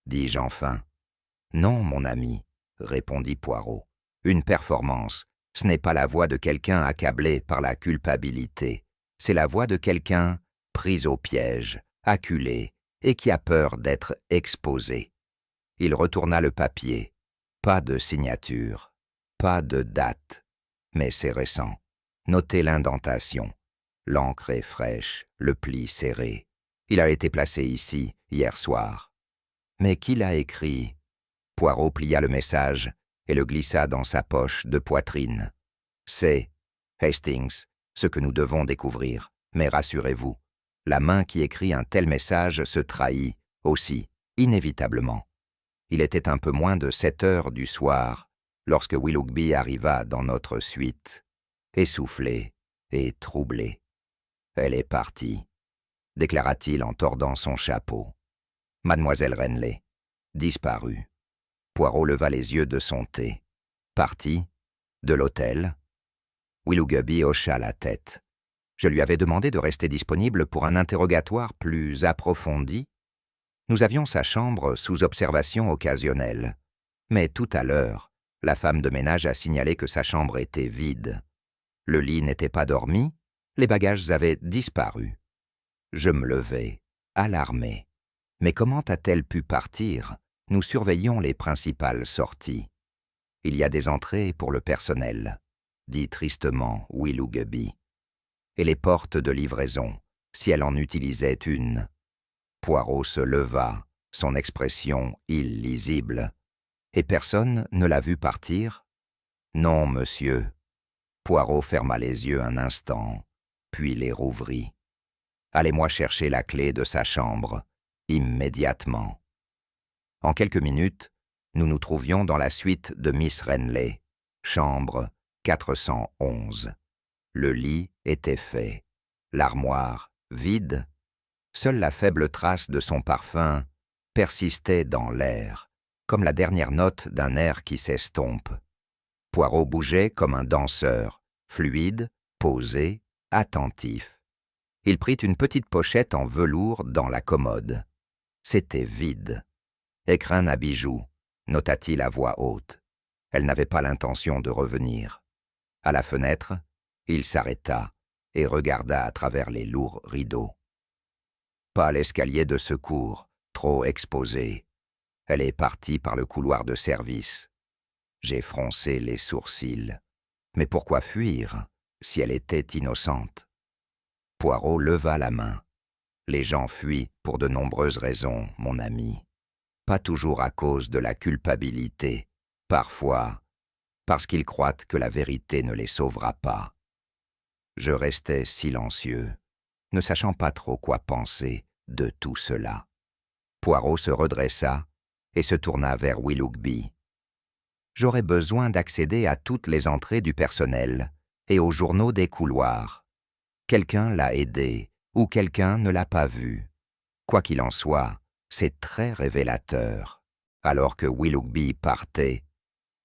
dis-je enfin. « Non, mon ami, » répondit Poirot. « Une performance, ce n'est pas la voix de quelqu'un accablé par la culpabilité. C'est la voix de quelqu'un pris au piège, acculé, et qui a peur d'être exposé. » Il retourna le papier. Pas de signature, pas de date, mais c'est récent. Notez l'indentation. L'encre est fraîche, le pli serré. Il a été placé ici, hier soir. » « Mais qui l'a écrit ?» Poirot plia le message et le glissa dans sa poche de poitrine. « C'est, Hastings, ce que nous devons découvrir. Mais rassurez-vous, la main qui écrit un tel message se trahit, aussi, inévitablement. » Il était un peu moins de 7 heures du soir lorsque Willoughby arriva dans notre suite, essoufflé et troublé. « Elle est partie, » déclara-t-il en tordant son chapeau. « Mademoiselle Renley, disparue. » Poirot leva les yeux de son thé. « Partie? De l'hôtel ?» Willoughby hocha la tête. Je lui avais demandé de rester disponible pour un interrogatoire plus approfondi. Nous avions sa chambre sous observation occasionnelle. Mais tout à l'heure, la femme de ménage a signalé que sa chambre était vide. Le lit n'était pas dormi, les bagages avaient disparu. Je me levai, alarmé. Mais comment a-t-elle pu partir? Nous surveillions les principales sorties. « Il y a des entrées pour le personnel, » dit tristement Willoughby. « Et les portes de livraison, si elle en utilisait une. » Poirot se leva, son expression illisible. « Et personne ne l'a vu partir? »« Non, monsieur. » Poirot ferma les yeux un instant, puis les rouvrit. « Allez-moi chercher la clé de sa chambre, immédiatement. » En quelques minutes, nous nous trouvions dans la suite de Miss Renley, chambre 411. Le lit était fait, l'armoire vide. Seule la faible trace de son parfum persistait dans l'air, comme la dernière note d'un air qui s'estompe. Poirot bougeait comme un danseur, fluide, posé, attentif. Il prit une petite pochette en velours dans la commode. C'était vide. « Écrin à bijoux », nota-t-il à voix haute. Elle n'avait pas l'intention de revenir. À la fenêtre, il s'arrêta et regarda à travers les lourds rideaux. Pas l'escalier de secours, trop exposé. Elle est partie par le couloir de service. J'ai froncé les sourcils. Mais pourquoi fuir, si elle était innocente? Poirot leva la main. Les gens fuient pour de nombreuses raisons, mon ami. Pas toujours à cause de la culpabilité, parfois parce qu'ils croient que la vérité ne les sauvera pas. Je restais silencieux, ne sachant pas trop quoi penser de tout cela. Poirot se redressa et se tourna vers Willoughby. « J'aurais besoin d'accéder à toutes les entrées du personnel et aux journaux des couloirs. Quelqu'un l'a aidé ou quelqu'un ne l'a pas vu. Quoi qu'il en soit, c'est très révélateur. » Alors que Willoughby partait,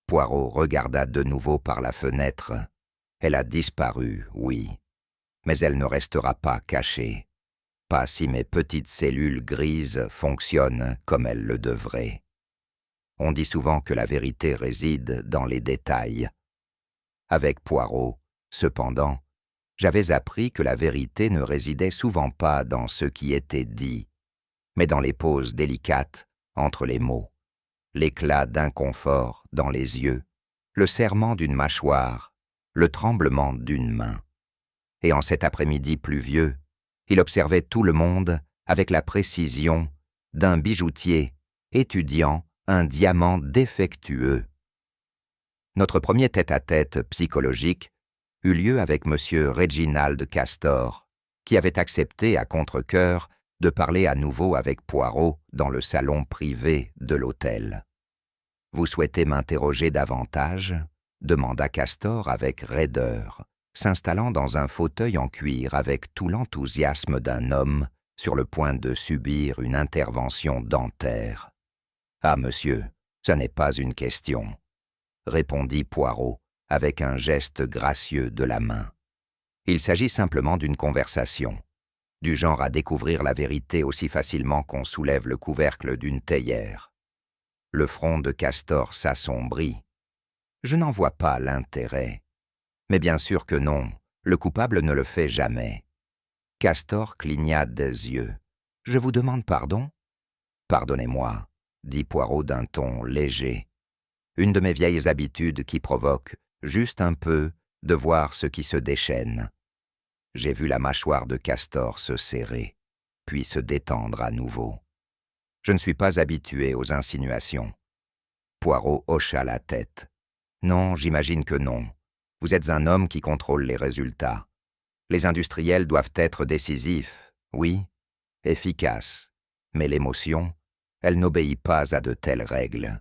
Poirot regarda de nouveau par la fenêtre. Elle a disparu, oui, mais elle ne restera pas cachée. Pas si mes petites cellules grises fonctionnent comme elles le devraient. On dit souvent que la vérité réside dans les détails. Avec Poirot, cependant, j'avais appris que la vérité ne résidait souvent pas dans ce qui était dit, mais dans les pauses délicates entre les mots, l'éclat d'inconfort dans les yeux, le serrement d'une mâchoire, le tremblement d'une main. Et en cet après-midi pluvieux, il observait tout le monde avec la précision d'un bijoutier étudiant un diamant défectueux. Notre premier tête-à-tête psychologique eut lieu avec M. Reginald Castor, qui avait accepté à contre-cœur de parler à nouveau avec Poirot dans le salon privé de l'hôtel. « Vous souhaitez m'interroger davantage ?» demanda Castor avec raideur, s'installant dans un fauteuil en cuir avec tout l'enthousiasme d'un homme sur le point de subir une intervention dentaire. « Ah, monsieur, ce n'est pas une question, » répondit Poirot avec un geste gracieux de la main. « Il s'agit simplement d'une conversation, du genre à découvrir la vérité aussi facilement qu'on soulève le couvercle d'une théière. » Le front de Castor s'assombrit. « Je n'en vois pas l'intérêt. » « Mais bien sûr que non, le coupable ne le fait jamais. » Castor cligna des yeux. « Je vous demande pardon ?»« Pardonnez-moi, » dit Poirot d'un ton léger. « Une de mes vieilles habitudes qui provoque, juste un peu, de voir ce qui se déchaîne. » J'ai vu la mâchoire de Castor se serrer. puis se détendre à nouveau. Je ne suis pas habitué aux insinuations. Poirot hocha la tête. Non, j'imagine que non. Vous êtes un homme qui contrôle les résultats. Les industriels doivent être décisifs, oui, efficaces. Mais l'émotion, elle n'obéit pas à de telles règles.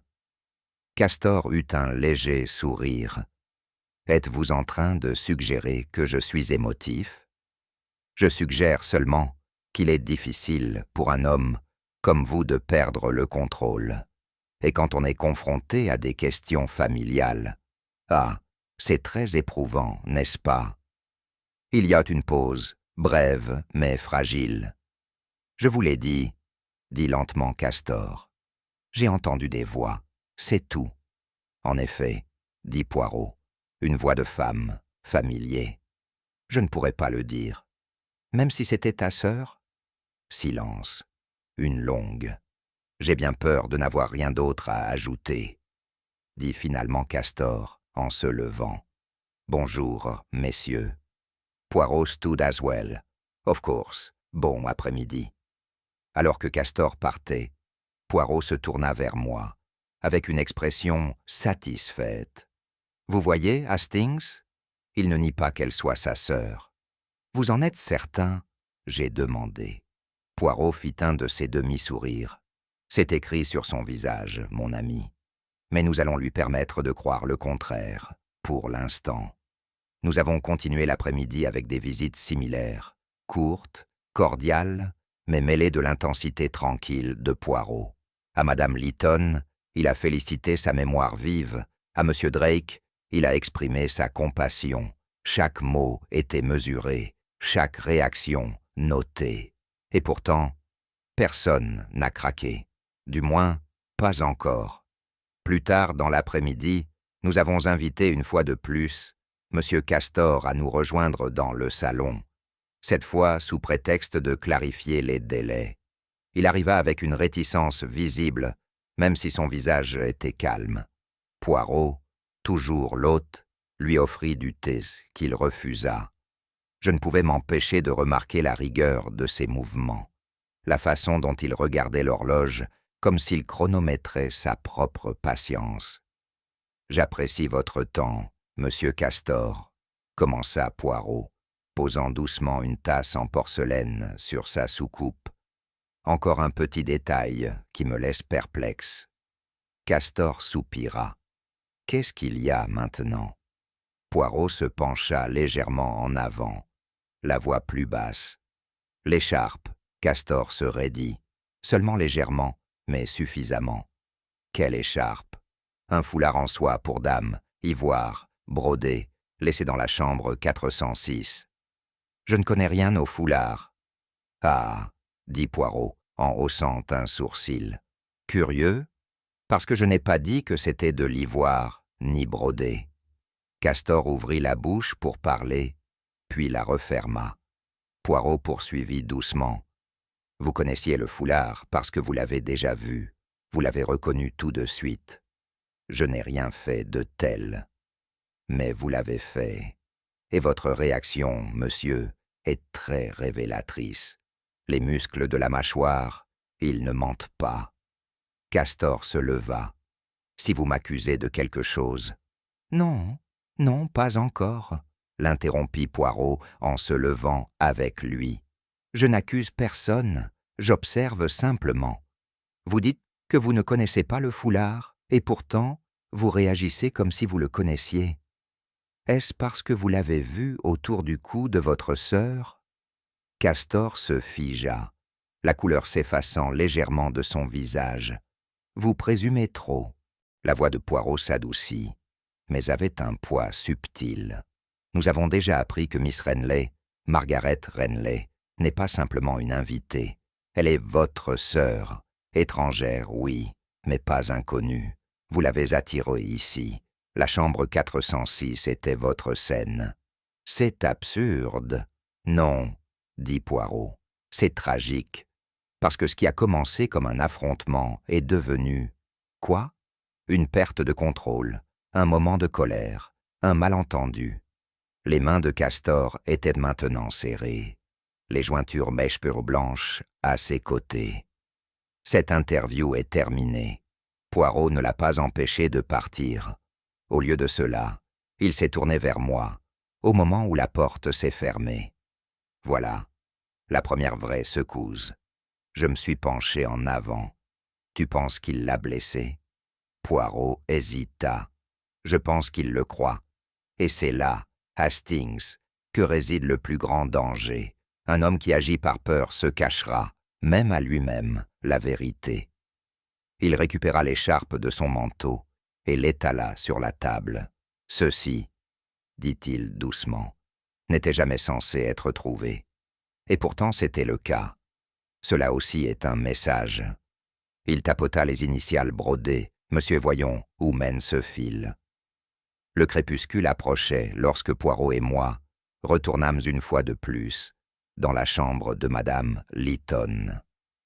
Castor eut un léger sourire. Êtes-vous en train de suggérer que je suis émotif? Je suggère seulement qu'il est difficile pour un homme comme vous de perdre le contrôle. Et quand on est confronté à des questions familiales, ah, c'est très éprouvant, n'est-ce pas? Il y a une pause, brève mais fragile. Je vous l'ai dit lentement Castor. J'ai entendu des voix, c'est tout. En effet, dit Poirot, une voix de femme, familier. Je ne pourrais pas le dire. Même si c'était ta sœur? Silence. Une longue. J'ai bien peur de n'avoir rien d'autre à ajouter, dit finalement Castor en se levant. Bonjour, messieurs. Poirot stood as well. Of course. Bon après-midi. Alors que Castor partait, Poirot se tourna vers moi, avec une expression satisfaite. Vous voyez, Hastings? Il ne nie pas qu'elle soit sa sœur. Vous en êtes certain? J'ai demandé. Poirot fit un de ses demi-sourires. C'est écrit sur son visage, mon ami. Mais nous allons lui permettre de croire le contraire, pour l'instant. Nous avons continué l'après-midi avec des visites similaires, courtes, cordiales, mais mêlées de l'intensité tranquille de Poirot. À Madame Lytton, il a félicité sa mémoire vive. À Monsieur Drake, il a exprimé sa compassion. Chaque mot était mesuré, chaque réaction notée. Et pourtant, personne n'a craqué. Du moins, pas encore. Plus tard dans l'après-midi, nous avons invité une fois de plus Monsieur Castor à nous rejoindre dans le salon, cette fois sous prétexte de clarifier les délais. Il arriva avec une réticence visible, même si son visage était calme. Poirot, toujours l'hôte, lui offrit du thé qu'il refusa. Je ne pouvais m'empêcher de remarquer la rigueur de ses mouvements, la façon dont il regardait l'horloge comme s'il chronométrait sa propre patience. « J'apprécie votre temps, Monsieur Castor, » commença Poirot, posant doucement une tasse en porcelaine sur sa soucoupe. Encore un petit détail qui me laisse perplexe. Castor soupira. « Qu'est-ce qu'il y a maintenant ?» Poirot se pencha légèrement en avant, la voix plus basse. « L'écharpe », Castor se raidit, seulement légèrement, mais suffisamment. « Quelle écharpe ?» Un foulard en soie pour dame, ivoire, brodé, laissé dans la chambre 406. Je ne connais rien aux foulards. Ah, dit Poirot, en haussant un sourcil. Curieux, parce que je n'ai pas dit que c'était de l'ivoire, ni brodé. Castor ouvrit la bouche pour parler, puis la referma. Poirot poursuivit doucement. Vous connaissiez le foulard parce que vous l'avez déjà vu. Vous l'avez reconnu tout de suite. Je n'ai rien fait de tel. Mais vous l'avez fait. Et votre réaction, monsieur, est très révélatrice. Les muscles de la mâchoire, ils ne mentent pas. Castor se leva. Si vous m'accusez de quelque chose... Non, non, pas encore, l'interrompit Poirot en se levant avec lui. Je n'accuse personne, j'observe simplement. Vous dites que vous ne connaissez pas le foulard, et pourtant, vous réagissez comme si vous le connaissiez. Est-ce parce que vous l'avez vu autour du cou de votre sœur? Castor se figea, la couleur s'effaçant légèrement de son visage. Vous présumez trop. La voix de Poirot s'adoucit, mais avait un poids subtil. Nous avons déjà appris que Miss Renley, Margaret Renley, n'est pas simplement une invitée. Elle est votre sœur, étrangère, oui, mais pas inconnue. Vous l'avez attirée ici. La chambre 406 était votre scène. C'est absurde. Non, dit Poirot, c'est tragique. Parce que ce qui a commencé comme un affrontement est devenu... Quoi? Une perte de contrôle, un moment de colère, un malentendu. Les mains de Castor étaient maintenant serrées. les jointures mèche-pure blanche à ses côtés. Cette interview est terminée. Poirot ne l'a pas empêché de partir. Au lieu de cela, il s'est tourné vers moi, au moment où la porte s'est fermée. Voilà, la première vraie secousse. Je me suis penché en avant. Tu penses qu'il l'a blessé? Poirot hésita. Je pense qu'il le croit. Et c'est là, Hastings, que réside le plus grand danger. Un homme qui agit par peur se cachera, même à lui-même, la vérité. Il récupéra l'écharpe de son manteau et l'étala sur la table. Ceci, dit-il doucement, n'était jamais censé être trouvé. Et pourtant c'était le cas. Cela aussi est un message. Il tapota les initiales brodées. Monsieur, voyons, où mène ce fil? Le crépuscule approchait lorsque Poirot et moi retournâmes une fois de plus dans la chambre de Madame Lytton.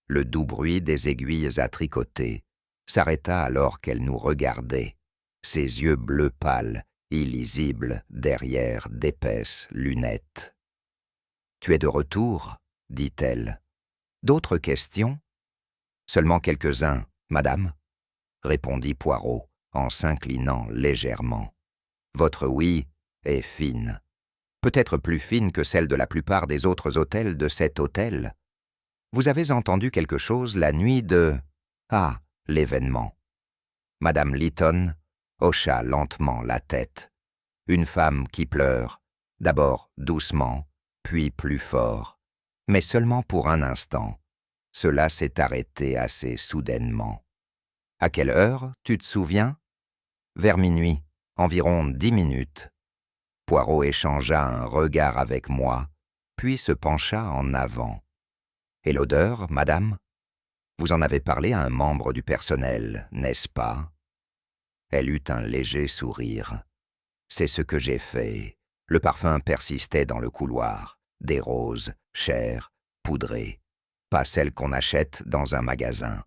Le doux bruit des aiguilles à tricoter s'arrêta alors qu'elle nous regardait, ses yeux bleu pâle, illisibles derrière d'épaisses lunettes. « Tu es de retour ?» dit-elle. « D'autres questions ?»« Seulement quelques-uns, madame, » répondit Poirot en s'inclinant légèrement. « Votre oui est fine, peut-être plus fine que celle de la plupart des autres hôtels de cet hôtel. Vous avez entendu quelque chose la nuit de... Ah, l'événement. » Madame Lytton hocha lentement la tête. Une femme qui pleure, d'abord doucement, puis plus fort, mais seulement pour un instant. Cela s'est arrêté assez soudainement. « À quelle heure, tu te souviens ?»« Vers minuit, environ 10 minutes. » Poirot échangea un regard avec moi, puis se pencha en avant. « Et l'odeur, madame? Vous en avez parlé à un membre du personnel, n'est-ce pas ?» Elle eut un léger sourire. « C'est ce que j'ai fait. » Le parfum persistait dans le couloir. Des roses, chères, poudrées. Pas celles qu'on achète dans un magasin.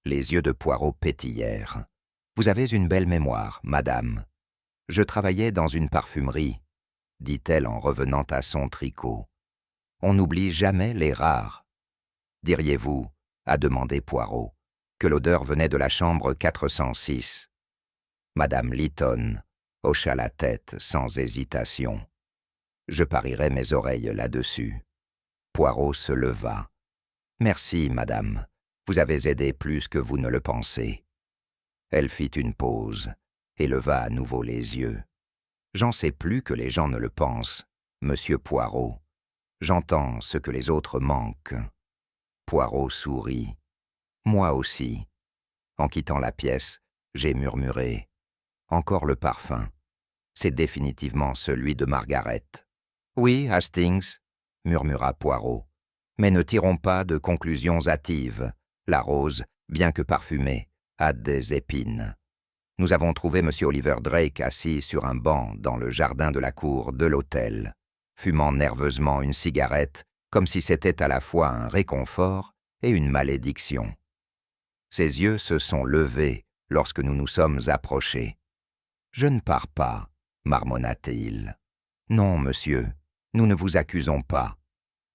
Les yeux de Poirot pétillèrent. « Vous avez une belle mémoire, madame. Je travaillais dans une parfumerie, » dit-elle en revenant à son tricot. « On n'oublie jamais les rares. Diriez-vous, » a demandé Poirot, « que l'odeur venait de la chambre 406 ?» Madame Lytton hocha la tête sans hésitation. Je parierais mes oreilles là-dessus. Poirot se leva. « Merci, madame. Vous avez aidé plus que vous ne le pensez. » Elle fit une pause et leva à nouveau les yeux. « J'en sais plus que les gens ne le pensent, monsieur Poirot. J'entends ce que les autres manquent. » Poirot sourit. « Moi aussi. » En quittant la pièce, j'ai murmuré. « Encore le parfum. C'est définitivement celui de Margaret. »« Oui, Hastings, » murmura Poirot. « Mais ne tirons pas de conclusions hâtives. La rose, bien que parfumée, a des épines. Nous avons trouvé M. Oliver Drake assis sur un banc dans le jardin de la cour de l'hôtel, fumant nerveusement une cigarette, comme si c'était à la fois un réconfort et une malédiction. Ses yeux se sont levés lorsque nous nous sommes approchés. « Je ne pars pas, » marmonna-t-il. « Non, monsieur, nous ne vous accusons pas, »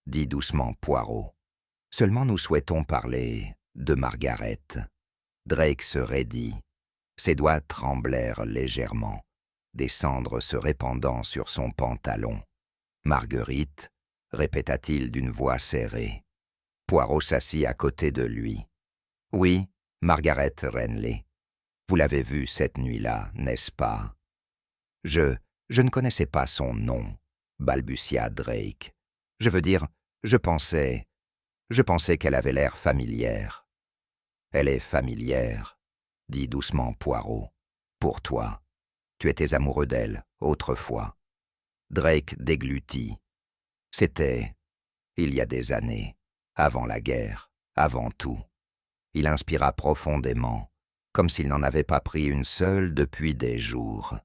dit doucement Poirot. « Seulement nous souhaitons parler de Margaret. » Drake se raidit. Ses doigts tremblèrent légèrement, des cendres se répandant sur son pantalon. « Marguerite » répéta-t-il d'une voix serrée. Poirot s'assit à côté de lui. « Oui, Margaret Renly. Vous l'avez vue cette nuit-là, n'est-ce pas ?»« Je ne connaissais pas son nom, » balbutia Drake. « Je veux dire, je pensais qu'elle avait l'air familière. »« Elle est familière, » dit doucement Poirot. « Pour toi. Tu étais amoureux d'elle, autrefois. » Drake déglutit. C'était, il y a des années, avant la guerre, avant tout. Il inspira profondément, comme s'il n'en avait pas pris une seule depuis des jours.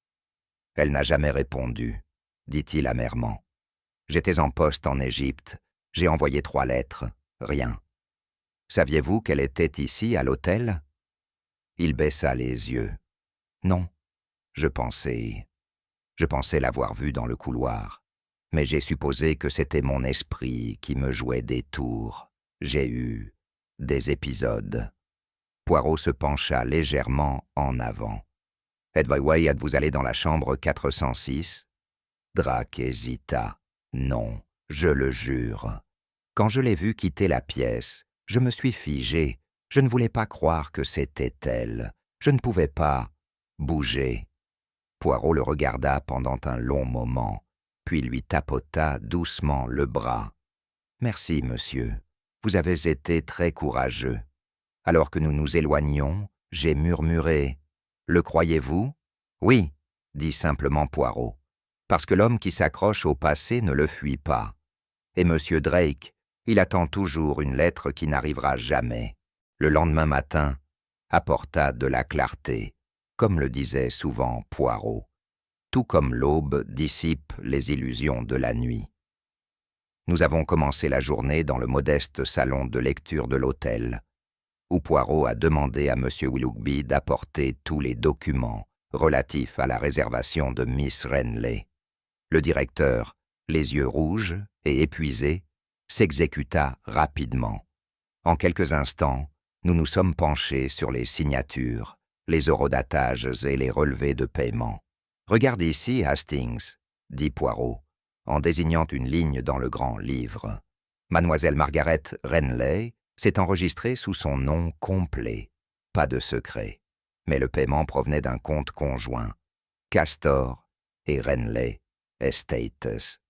« Elle n'a jamais répondu, » dit-il amèrement. « J'étais en poste en Égypte, j'ai envoyé 3 lettres, rien. Saviez-vous qu'elle était ici, à l'hôtel ?» Il baissa les yeux. « Non, je pensais l'avoir vue dans le couloir. mais j'ai supposé que c'était mon esprit qui me jouait des tours. J'ai eu des épisodes. Poirot se pencha légèrement en avant. « Êtes-vous allé dans la chambre 406 ?» Drac hésita. « Non, je le jure. » Quand je l'ai vue quitter la pièce, je me suis figé. Je ne voulais pas croire que c'était elle. Je ne pouvais pas bouger. Poirot le regarda pendant un long moment, puis lui tapota doucement le bras. « Merci, monsieur. Vous avez été très courageux. » Alors que nous nous éloignions, j'ai murmuré « Le croyez-vous » ? « Oui, » dit simplement Poirot, « parce que l'homme qui s'accroche au passé ne le fuit pas. Et monsieur Drake, il attend toujours une lettre qui n'arrivera jamais. » Le lendemain matin apporta de la clarté, comme le disait souvent Poirot, tout comme l'aube dissipe les illusions de la nuit. Nous avons commencé la journée dans le modeste salon de lecture de l'hôtel, où Poirot a demandé à M. Willoughby d'apporter tous les documents relatifs à la réservation de Miss Renley. Le directeur, les yeux rouges et épuisé, s'exécuta rapidement. En quelques instants, nous nous sommes penchés sur les signatures, les horodatage et les relevés de paiement. « Regarde ici, Hastings, » dit Poirot, en désignant une ligne dans le grand livre. « Mademoiselle Margaret Renley s'est enregistrée sous son nom complet. Pas de secret. Mais le paiement provenait d'un compte conjoint, Castor et Renley Estates. »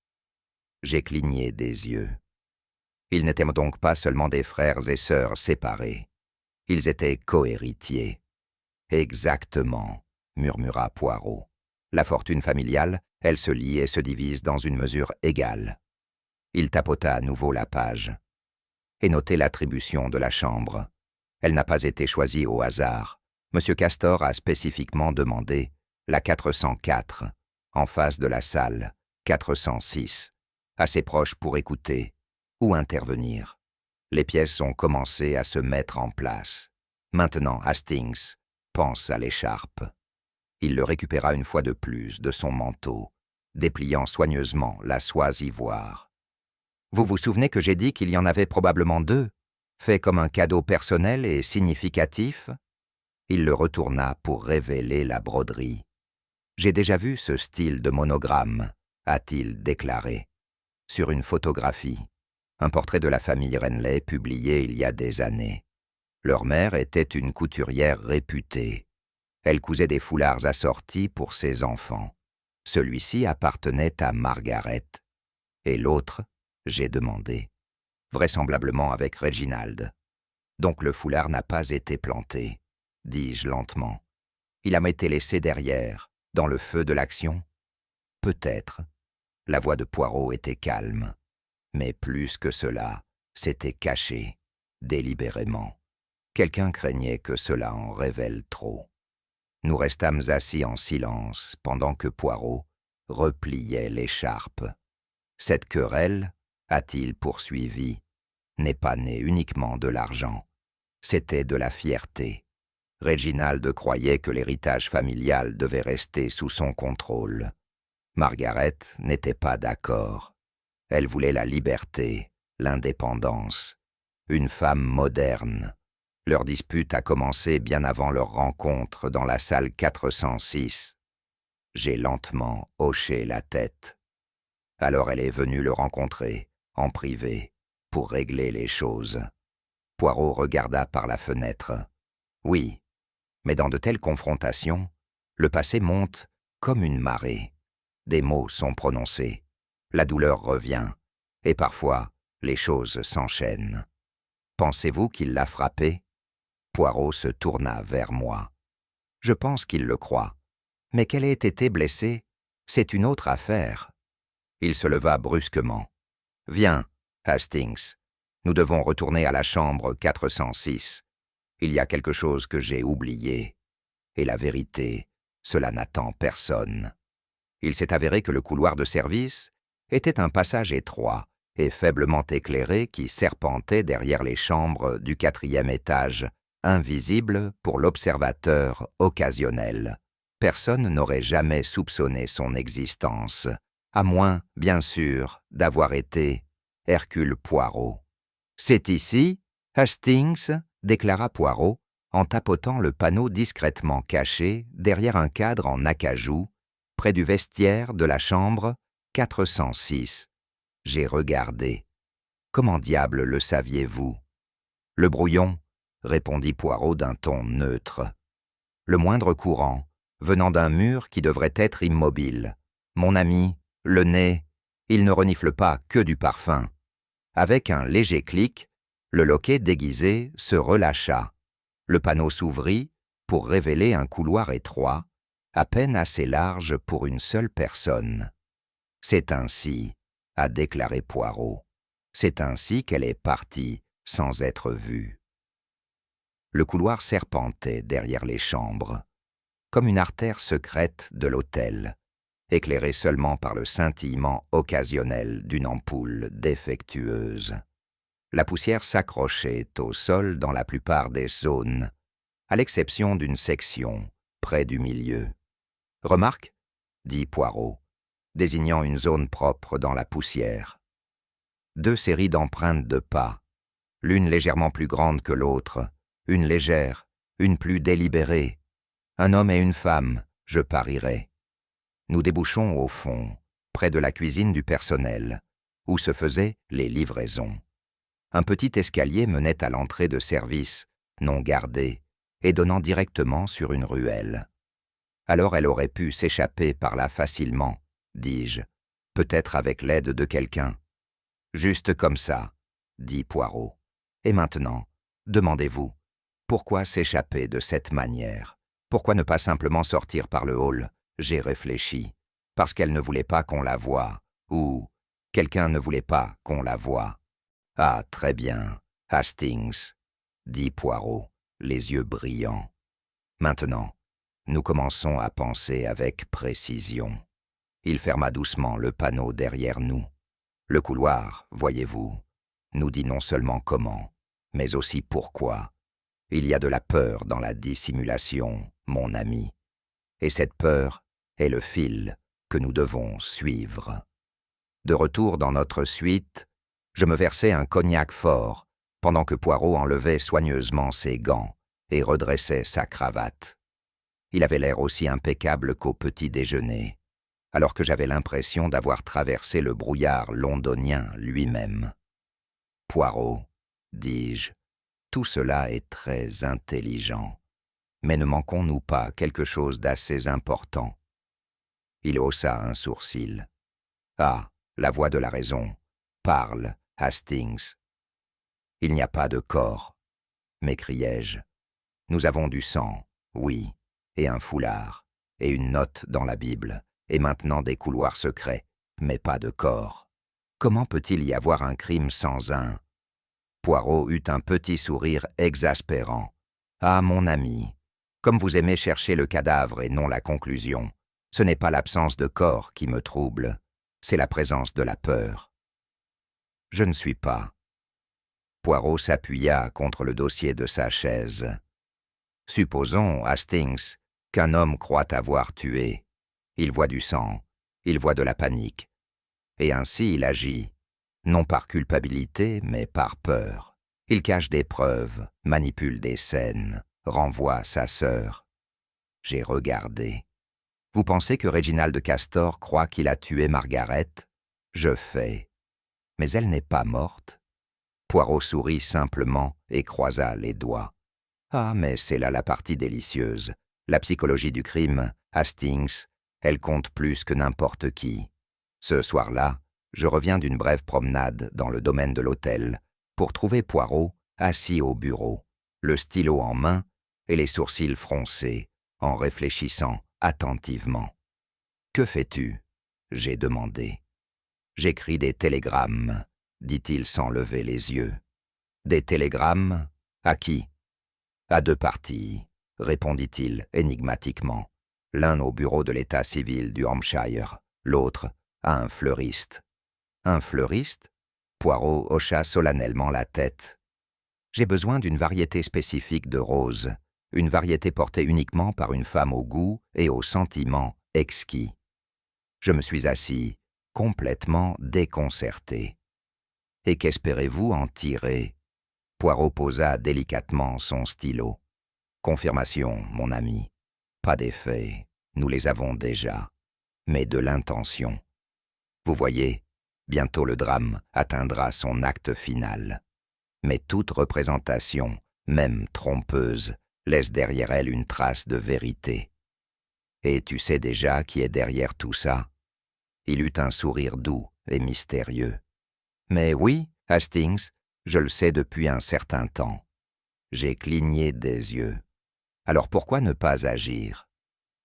J'ai cligné des yeux. Ils n'étaient donc pas seulement des frères et sœurs séparés. Ils étaient cohéritiers. « Exactement, » murmura Poirot. « La fortune familiale, elle se lie et se divise dans une mesure égale. » Il tapota à nouveau la page. « Et notez l'attribution de la chambre. Elle n'a pas été choisie au hasard. M. Castor a spécifiquement demandé la 404, en face de la salle 406, assez proche pour écouter ou intervenir. Les pièces ont commencé à se mettre en place. Maintenant, Hastings pense à l'écharpe. » Il le récupéra une fois de plus de son manteau, dépliant soigneusement la soie ivoire. « Vous vous souvenez que j'ai dit qu'il y en avait probablement 2, fait comme un cadeau personnel et significatif ?» Il le retourna pour révéler la broderie. « J'ai déjà vu ce style de monogramme, » a-t-il déclaré, sur une photographie, un portrait de la famille Renley publié il y a des années. Leur mère était une couturière réputée. Elle cousait des foulards assortis pour ses enfants. Celui-ci appartenait à Margaret. Et l'autre, j'ai demandé, vraisemblablement avec Reginald. Donc le foulard n'a pas été planté, dis-je lentement. Il a été laissé derrière, dans le feu de l'action. Peut-être. La voix de Poirot était calme. Mais plus que cela, c'était caché, délibérément. Quelqu'un craignait que cela en révèle trop. Nous restâmes assis en silence pendant que Poirot repliait l'écharpe. Cette querelle, a-t-il poursuivi, n'est pas née uniquement de l'argent. C'était de la fierté. Reginald croyait que l'héritage familial devait rester sous son contrôle. Margaret n'était pas d'accord. Elle voulait la liberté, l'indépendance. Une femme moderne. Leur dispute a commencé bien avant leur rencontre dans la salle 406. J'ai lentement hoché la tête. Alors elle est venue le rencontrer, en privé, pour régler les choses. Poirot regarda par la fenêtre. Oui, mais dans de telles confrontations, le passé monte comme une marée. Des mots sont prononcés, la douleur revient, et parfois les choses s'enchaînent. Pensez-vous qu'il l'a frappé ? Poirot se tourna vers moi. Je pense qu'il le croit, mais qu'elle ait été blessée, c'est une autre affaire. Il se leva brusquement. Viens, Hastings, nous devons retourner à la chambre 406. Il y a quelque chose que j'ai oublié. Et la vérité, cela n'attend personne. Il s'est avéré que le couloir de service était un passage étroit et faiblement éclairé qui serpentait derrière les chambres du 4e étage, invisible pour l'observateur occasionnel. Personne n'aurait jamais soupçonné son existence, à moins, bien sûr, d'avoir été Hercule Poirot. « C'est ici, Hastings » déclara Poirot, en tapotant le panneau discrètement caché derrière un cadre en acajou, près du vestiaire de la chambre 406. J'ai regardé. « Comment diable le saviez-vous » ? « Le brouillon, » répondit Poirot d'un ton neutre. « Le moindre courant, venant d'un mur qui devrait être immobile. Mon ami, le nez, il ne renifle pas que du parfum. » Avec un léger clic, le loquet déguisé se relâcha. Le panneau s'ouvrit pour révéler un couloir étroit, à peine assez large pour une seule personne. « C'est ainsi, » a déclaré Poirot. « C'est ainsi qu'elle est partie sans être vue. » Le couloir serpentait derrière les chambres, comme une artère secrète de l'hôtel, éclairée seulement par le scintillement occasionnel d'une ampoule défectueuse. La poussière s'accrochait au sol dans la plupart des zones, à l'exception d'une section, près du milieu. « Remarque » dit Poirot, désignant une zone propre dans la poussière. Deux séries d'empreintes de pas, l'une légèrement plus grande que l'autre, une légère, une plus délibérée. Un homme et une femme, je parierais. Nous débouchons au fond, près de la cuisine du personnel, où se faisaient les livraisons. Un petit escalier menait à l'entrée de service, non gardée, et donnant directement sur une ruelle. Alors elle aurait pu s'échapper par là facilement, dis-je, peut-être avec l'aide de quelqu'un. Juste comme ça, dit Poirot. Et maintenant, demandez-vous, pourquoi s'échapper de cette manière? Pourquoi ne pas simplement sortir par le hall? J'ai réfléchi. Parce qu'elle ne voulait pas qu'on la voie, ou quelqu'un ne voulait pas qu'on la voie. Ah, très bien, Hastings, dit Poirot, les yeux brillants. Maintenant, nous commençons à penser avec précision. Il ferma doucement le panneau derrière nous. Le couloir, voyez-vous, nous dit non seulement comment, mais aussi pourquoi. Il y a de la peur dans la dissimulation, mon ami. Et cette peur est le fil que nous devons suivre. De retour dans notre suite, je me versai un cognac fort, pendant que Poirot enlevait soigneusement ses gants et redressait sa cravate. Il avait l'air aussi impeccable qu'au petit déjeuner, alors que j'avais l'impression d'avoir traversé le brouillard londonien lui-même. « Poirot, dis-je, tout cela est très intelligent, mais ne manquons-nous pas quelque chose d'assez important ?» Il haussa un sourcil. « Ah, la voix de la raison. Parle, Hastings. »« Il n'y a pas de corps, » m'écriai-je. « Nous avons du sang, oui, et un foulard, et une note dans la Bible, et maintenant des couloirs secrets, mais pas de corps. Comment peut-il y avoir un crime sans un ?» Poirot eut un petit sourire exaspérant. « Ah, mon ami, comme vous aimez chercher le cadavre et non la conclusion, ce n'est pas l'absence de corps qui me trouble, c'est la présence de la peur. » « Je ne suis pas. » Poirot s'appuya contre le dossier de sa chaise. « Supposons, Hastings, qu'un homme croit avoir tué. Il voit du sang, il voit de la panique. Et ainsi il agit, non par culpabilité, mais par peur. Il cache des preuves, manipule des scènes, renvoie sa sœur. J'ai regardé. Vous pensez que Réginald Castor croit qu'il a tué Margaret? Je fais. Mais elle n'est pas morte. » Poirot sourit simplement et croisa les doigts. « Ah, mais c'est là la partie délicieuse. La psychologie du crime, Hastings, elle compte plus que n'importe qui. Ce soir-là, je reviens d'une brève promenade dans le domaine de l'hôtel pour trouver Poirot assis au bureau, le stylo en main et les sourcils froncés, en réfléchissant attentivement. « Que fais-tu » j'ai demandé. « J'écris des télégrammes, » dit-il sans lever les yeux. « Des télégrammes? À qui ?»« À deux parties, » répondit-il énigmatiquement. « L'un au bureau de l'état civil du Hampshire, l'autre à un fleuriste. »« Un fleuriste ?» Poirot hocha solennellement la tête. « J'ai besoin d'une variété spécifique de roses, une variété portée uniquement par une femme au goût et au sentiment exquis. » Je me suis assis complètement déconcerté. « Et qu'espérez-vous en tirer ?» Poirot posa délicatement son stylo. « Confirmation, mon ami. Pas d'effet, nous les avons déjà, mais de l'intention. Vous voyez, bientôt le drame atteindra son acte final. Mais toute représentation, même trompeuse, laisse derrière elle une trace de vérité. Et tu sais déjà qui est derrière tout ça ?» Il eut un sourire doux et mystérieux. « Mais oui, Hastings, je le sais depuis un certain temps. » J'ai cligné des yeux. « Alors pourquoi ne pas agir ?»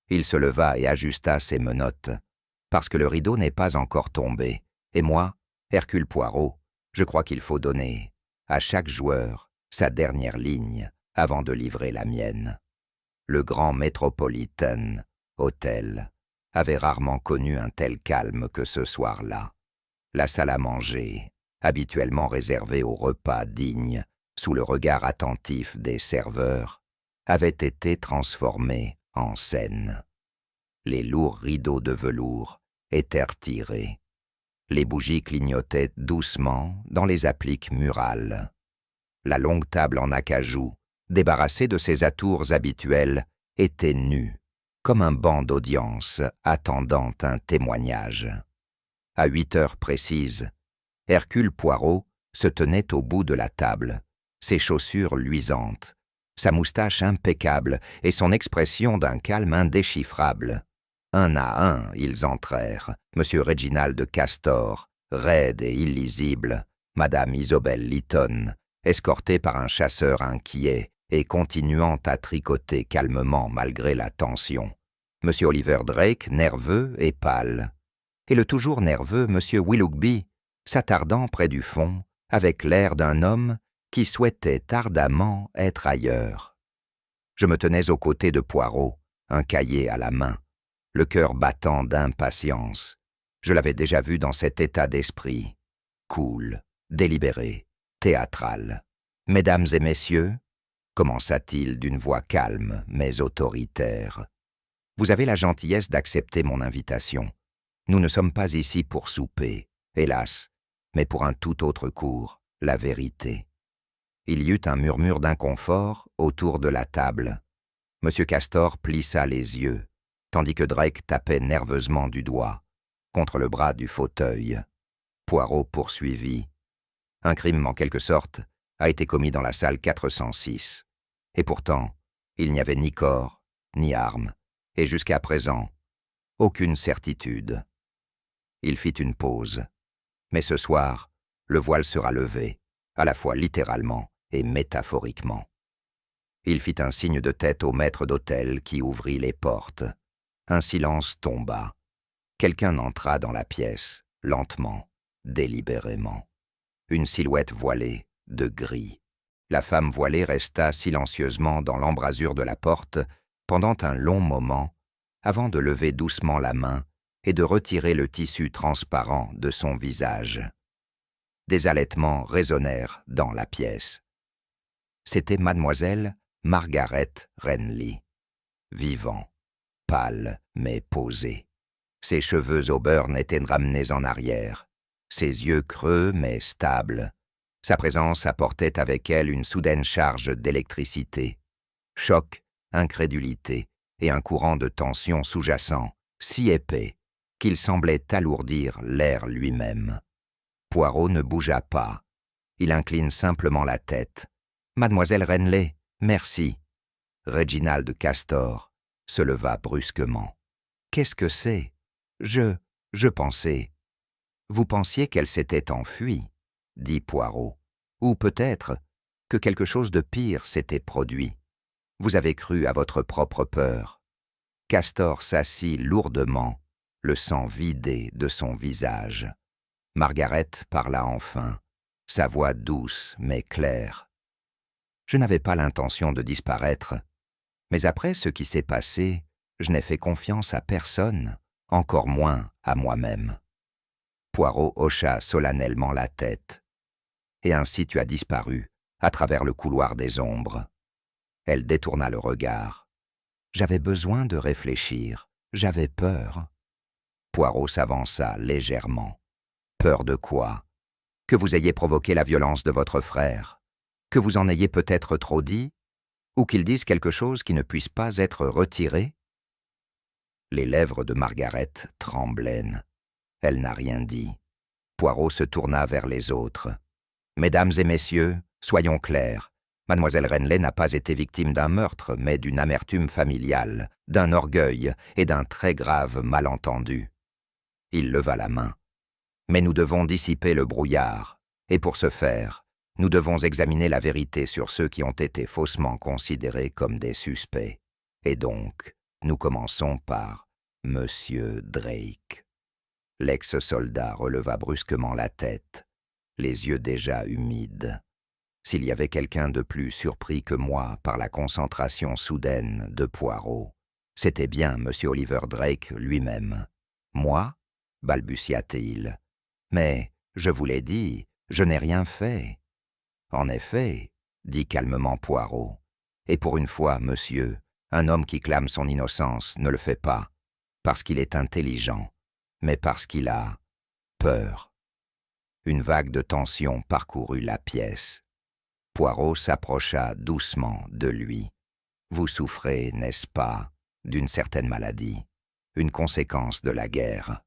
Il se leva et ajusta ses menottes. « Parce que le rideau n'est pas encore tombé. Et moi, Hercule Poirot, je crois qu'il faut donner à chaque joueur sa dernière ligne avant de livrer la mienne. » Le grand Metropolitan Hotel avait rarement connu un tel calme que ce soir-là. La salle à manger, habituellement réservée aux repas dignes, sous le regard attentif des serveurs, avait été transformée en scène. Les lourds rideaux de velours étaient tirés. Les bougies clignotaient doucement dans les appliques murales. La longue table en acajou, débarrassée de ses atours habituels, était nue, comme un banc d'audience attendant un témoignage. À 8 heures précises, Hercule Poirot se tenait au bout de la table, ses chaussures luisantes, sa moustache impeccable et son expression d'un calme indéchiffrable. Un à un, ils entrèrent, M. Reginald Castor, raide et illisible, Mme Isobel Lytton, escortée par un chasseur inquiet et continuant à tricoter calmement malgré la tension, M. Oliver Drake, nerveux et pâle, et le toujours nerveux M. Willoughby, s'attardant près du fond, avec l'air d'un homme qui souhaitait ardemment être ailleurs. Je me tenais aux côtés de Poirot, un cahier à la main, le cœur battant d'impatience. Je l'avais déjà vu dans cet état d'esprit, cool, délibéré, théâtral. « Mesdames et messieurs, » commença-t-il d'une voix calme mais autoritaire, « vous avez la gentillesse d'accepter mon invitation. Nous ne sommes pas ici pour souper, hélas, mais pour un tout autre cours, la vérité. » Il y eut un murmure d'inconfort autour de la table. M. Castor plissa les yeux, tandis que Drake tapait nerveusement du doigt contre le bras du fauteuil. Poirot poursuivit. « Un crime, en quelque sorte, a été commis dans la salle 406. Et pourtant, il n'y avait ni corps, ni armes, et jusqu'à présent, aucune certitude. » Il fit une pause. « Mais ce soir, le voile sera levé, à la fois littéralement et métaphoriquement. » Il fit un signe de tête au maître d'hôtel qui ouvrit les portes. Un silence tomba. Quelqu'un entra dans la pièce, lentement, délibérément. Une silhouette voilée, de gris. La femme voilée resta silencieusement dans l'embrasure de la porte pendant un long moment, avant de lever doucement la main et de retirer le tissu transparent de son visage. Des halètements résonnèrent dans la pièce. C'était mademoiselle Margaret Renly, vivant, pâle mais posée. Ses cheveux au beurre étaient ramenés en arrière, ses yeux creux mais stables. Sa présence apportait avec elle une soudaine charge d'électricité. Choc, incrédulité et un courant de tension sous-jacent, si épais qu'il semblait alourdir l'air lui-même. Poirot ne bougea pas. Il incline simplement la tête. « Mademoiselle Renly, merci. » Reginald Castor se leva brusquement. « Qu'est-ce que c'est ? Je pensais. » « Vous pensiez qu'elle s'était enfuie, » dit Poirot. « Ou peut-être que quelque chose de pire s'était produit. Vous avez cru à votre propre peur. » Castor s'assit lourdement, le sang vidé de son visage. Margaret parla enfin, sa voix douce mais claire. « Je n'avais pas l'intention de disparaître, mais après ce qui s'est passé, je n'ai fait confiance à personne, encore moins à moi-même. » Poirot hocha solennellement la tête. « Et ainsi tu as disparu, à travers le couloir des ombres. » Elle détourna le regard. « J'avais besoin de réfléchir, j'avais peur. » Poirot s'avança légèrement. Peur de quoi? Que vous ayez provoqué la violence de votre frère? Que vous en ayez peut-être trop dit? Ou qu'il dise quelque chose qui ne puisse pas être retiré? Les lèvres de Margaret tremblaient. Elle n'a rien dit. Poirot se tourna vers les autres. « Mesdames et messieurs, soyons clairs. Mademoiselle Renley n'a pas été victime d'un meurtre, mais d'une amertume familiale, d'un orgueil et d'un très grave malentendu. » Il leva la main. « Mais nous devons dissiper le brouillard, et pour ce faire, nous devons examiner la vérité sur ceux qui ont été faussement considérés comme des suspects. Et donc, nous commençons par Monsieur Drake. » L'ex-soldat releva brusquement la tête, les yeux déjà humides. S'il y avait quelqu'un de plus surpris que moi par la concentration soudaine de Poirot, c'était bien M. Oliver Drake lui-même. « Moi ?» balbutia-t-il. « Mais, je vous l'ai dit, je n'ai rien fait. »« En effet, » dit calmement Poirot. « Et pour une fois, monsieur, un homme qui clame son innocence ne le fait pas, parce qu'il est intelligent, mais parce qu'il a peur. » Une vague de tension parcourut la pièce. Poirot s'approcha doucement de lui. « Vous souffrez, n'est-ce pas, d'une certaine maladie, une conséquence de la guerre. »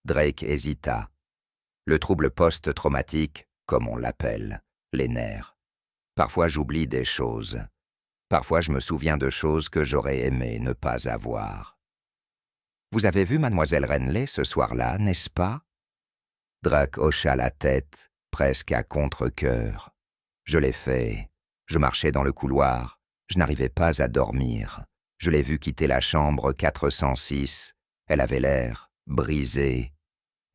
Drake hésita. Le trouble post-traumatique, comme on l'appelle, les nerfs. Parfois j'oublie des choses. Parfois je me souviens de choses que j'aurais aimé ne pas avoir. « Vous avez vu mademoiselle Renley ce soir-là, n'est-ce pas ?» Drake hocha la tête, presque à contre-cœur. « Je l'ai fait. Je marchais dans le couloir. Je n'arrivais pas à dormir. Je l'ai vue quitter la chambre 406. Elle avait l'air brisée.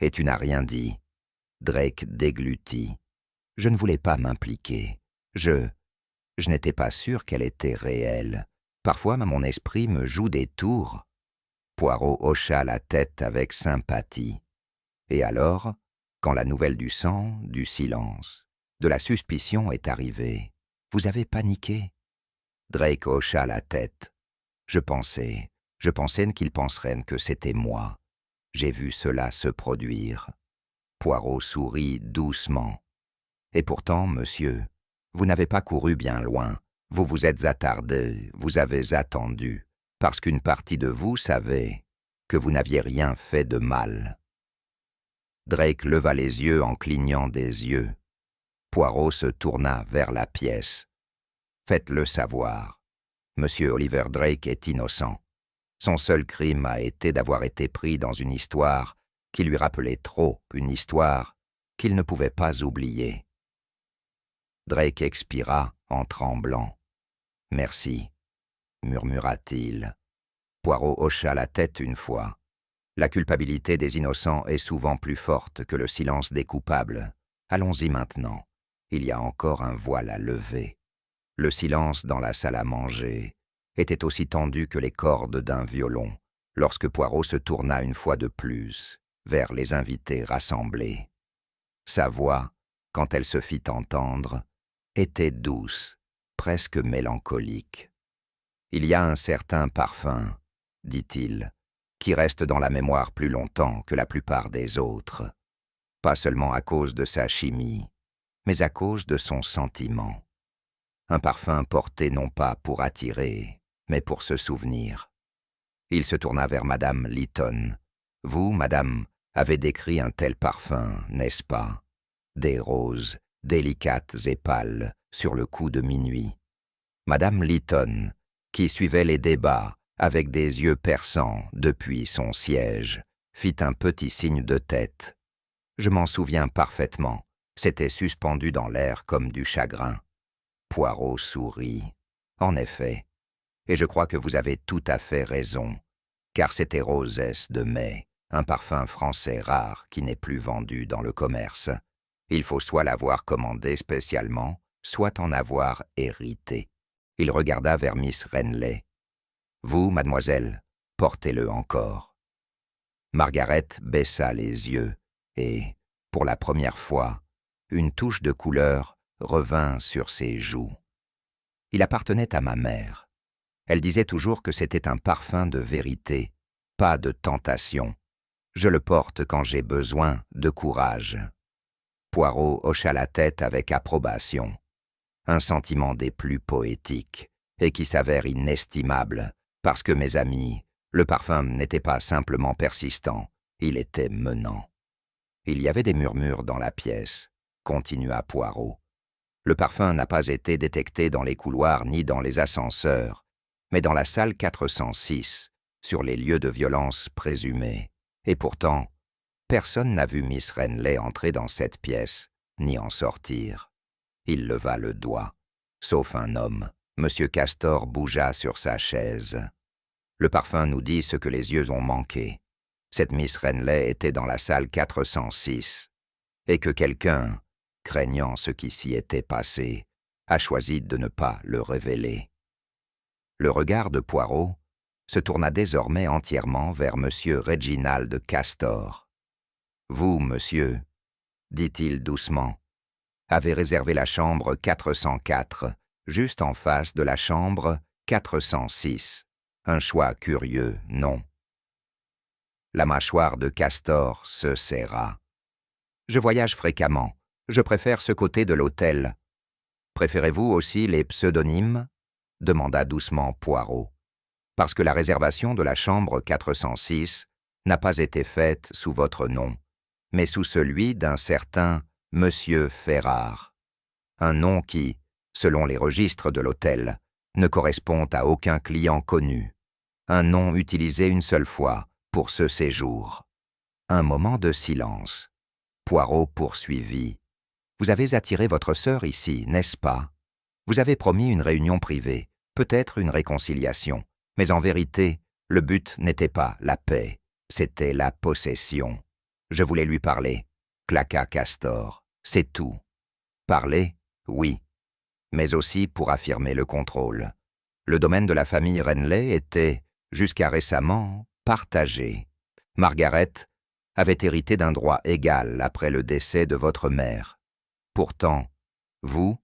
Et tu n'as rien dit. » Drake déglutit. « Je ne voulais pas m'impliquer. Je n'étais pas sûr qu'elle était réelle. Parfois, mon esprit me joue des tours. » Poirot hocha la tête avec sympathie. « Et alors, quand la nouvelle du sang, du silence, de la suspicion est arrivée, vous avez paniqué ?» Drake hocha la tête. « Je pensais qu'ils penseraient que c'était moi. J'ai vu cela se produire. » Poirot sourit doucement. « Et pourtant, monsieur, vous n'avez pas couru bien loin. Vous vous êtes attardé, vous avez attendu, parce qu'une partie de vous savait que vous n'aviez rien fait de mal. » Drake leva les yeux en clignant des yeux. Poirot se tourna vers la pièce. « Faites-le savoir. Monsieur Oliver Drake est innocent. Son seul crime a été d'avoir été pris dans une histoire qui lui rappelait trop une histoire qu'il ne pouvait pas oublier. » Drake expira en tremblant. « Merci, » murmura-t-il. Poirot hocha la tête une fois. La culpabilité des innocents est souvent plus forte que le silence des coupables. Allons-y maintenant. Il y a encore un voile à lever. Le silence dans la salle à manger était aussi tendu que les cordes d'un violon lorsque Poirot se tourna une fois de plus vers les invités rassemblés. Sa voix, quand elle se fit entendre, était douce, presque mélancolique. « Il y a un certain parfum, dit-il, qui reste dans la mémoire plus longtemps que la plupart des autres, pas seulement à cause de sa chimie, mais à cause de son sentiment. Un parfum porté non pas pour attirer, mais pour se souvenir. » Il se tourna vers Madame Lytton. « Vous, madame, avez décrit un tel parfum, n'est-ce pas? Des roses, délicates et pâles, sur le coup de minuit. » Madame Lytton, qui suivait les débats avec des yeux perçants depuis son siège, fit un petit signe de tête. Je m'en souviens parfaitement, c'était suspendu dans l'air comme du chagrin. Poirot sourit. « En effet, et je crois que vous avez tout à fait raison, car c'était Rosès de Mai, un parfum français rare qui n'est plus vendu dans le commerce. Il faut soit l'avoir commandé spécialement, soit en avoir hérité. » Il regarda vers Miss Renley. « Vous, mademoiselle, portez-le encore. » Margaret baissa les yeux et, pour la première fois, une touche de couleur revint sur ses joues. « Il appartenait à ma mère. Elle disait toujours que c'était un parfum de vérité, pas de tentation. Je le porte quand j'ai besoin de courage. » Poirot hocha la tête avec approbation. Un sentiment des plus poétiques, et qui s'avère inestimable, parce que, mes amis, le parfum n'était pas simplement persistant, il était menant. Il y avait des murmures dans la pièce, continua Poirot. Le parfum n'a pas été détecté dans les couloirs ni dans les ascenseurs, mais dans la salle 406, sur les lieux de violence présumés. Et pourtant, personne n'a vu Miss Renley entrer dans cette pièce, ni en sortir. Il leva le doigt. Sauf un homme. Monsieur Castor bougea sur sa chaise. Le parfum nous dit ce que les yeux ont manqué. Cette Miss Renley était dans la salle 406, et que quelqu'un, craignant ce qui s'y était passé, a choisi de ne pas le révéler. Le regard de Poirot se tourna désormais entièrement vers Monsieur Reginald Castor. « Vous, monsieur, dit-il doucement, avez réservé la chambre 404, juste en face de la chambre 406. Un choix curieux, non ?» La mâchoire de Castor se serra. « Je voyage fréquemment. Je préfère ce côté de l'hôtel. Préférez-vous aussi les pseudonymes ?» demanda doucement Poirot. « Parce que la réservation de la chambre 406 n'a pas été faite sous votre nom, mais sous celui d'un certain Monsieur Ferrare. Un nom qui, selon les registres de l'hôtel, ne correspond à aucun client connu. Un nom utilisé une seule fois pour ce séjour. » Un moment de silence. Poirot poursuivit. « Vous avez attiré votre sœur ici, n'est-ce pas? Vous avez promis une réunion privée, peut-être une réconciliation, mais en vérité, le but n'était pas la paix, c'était la possession. Je voulais lui parler, » claqua Castor. « C'est tout. Parler, oui, mais aussi pour affirmer le contrôle. Le domaine de la famille Renley était, jusqu'à récemment, partagé. Margaret avait hérité d'un droit égal après le décès de votre mère. Pourtant, vous,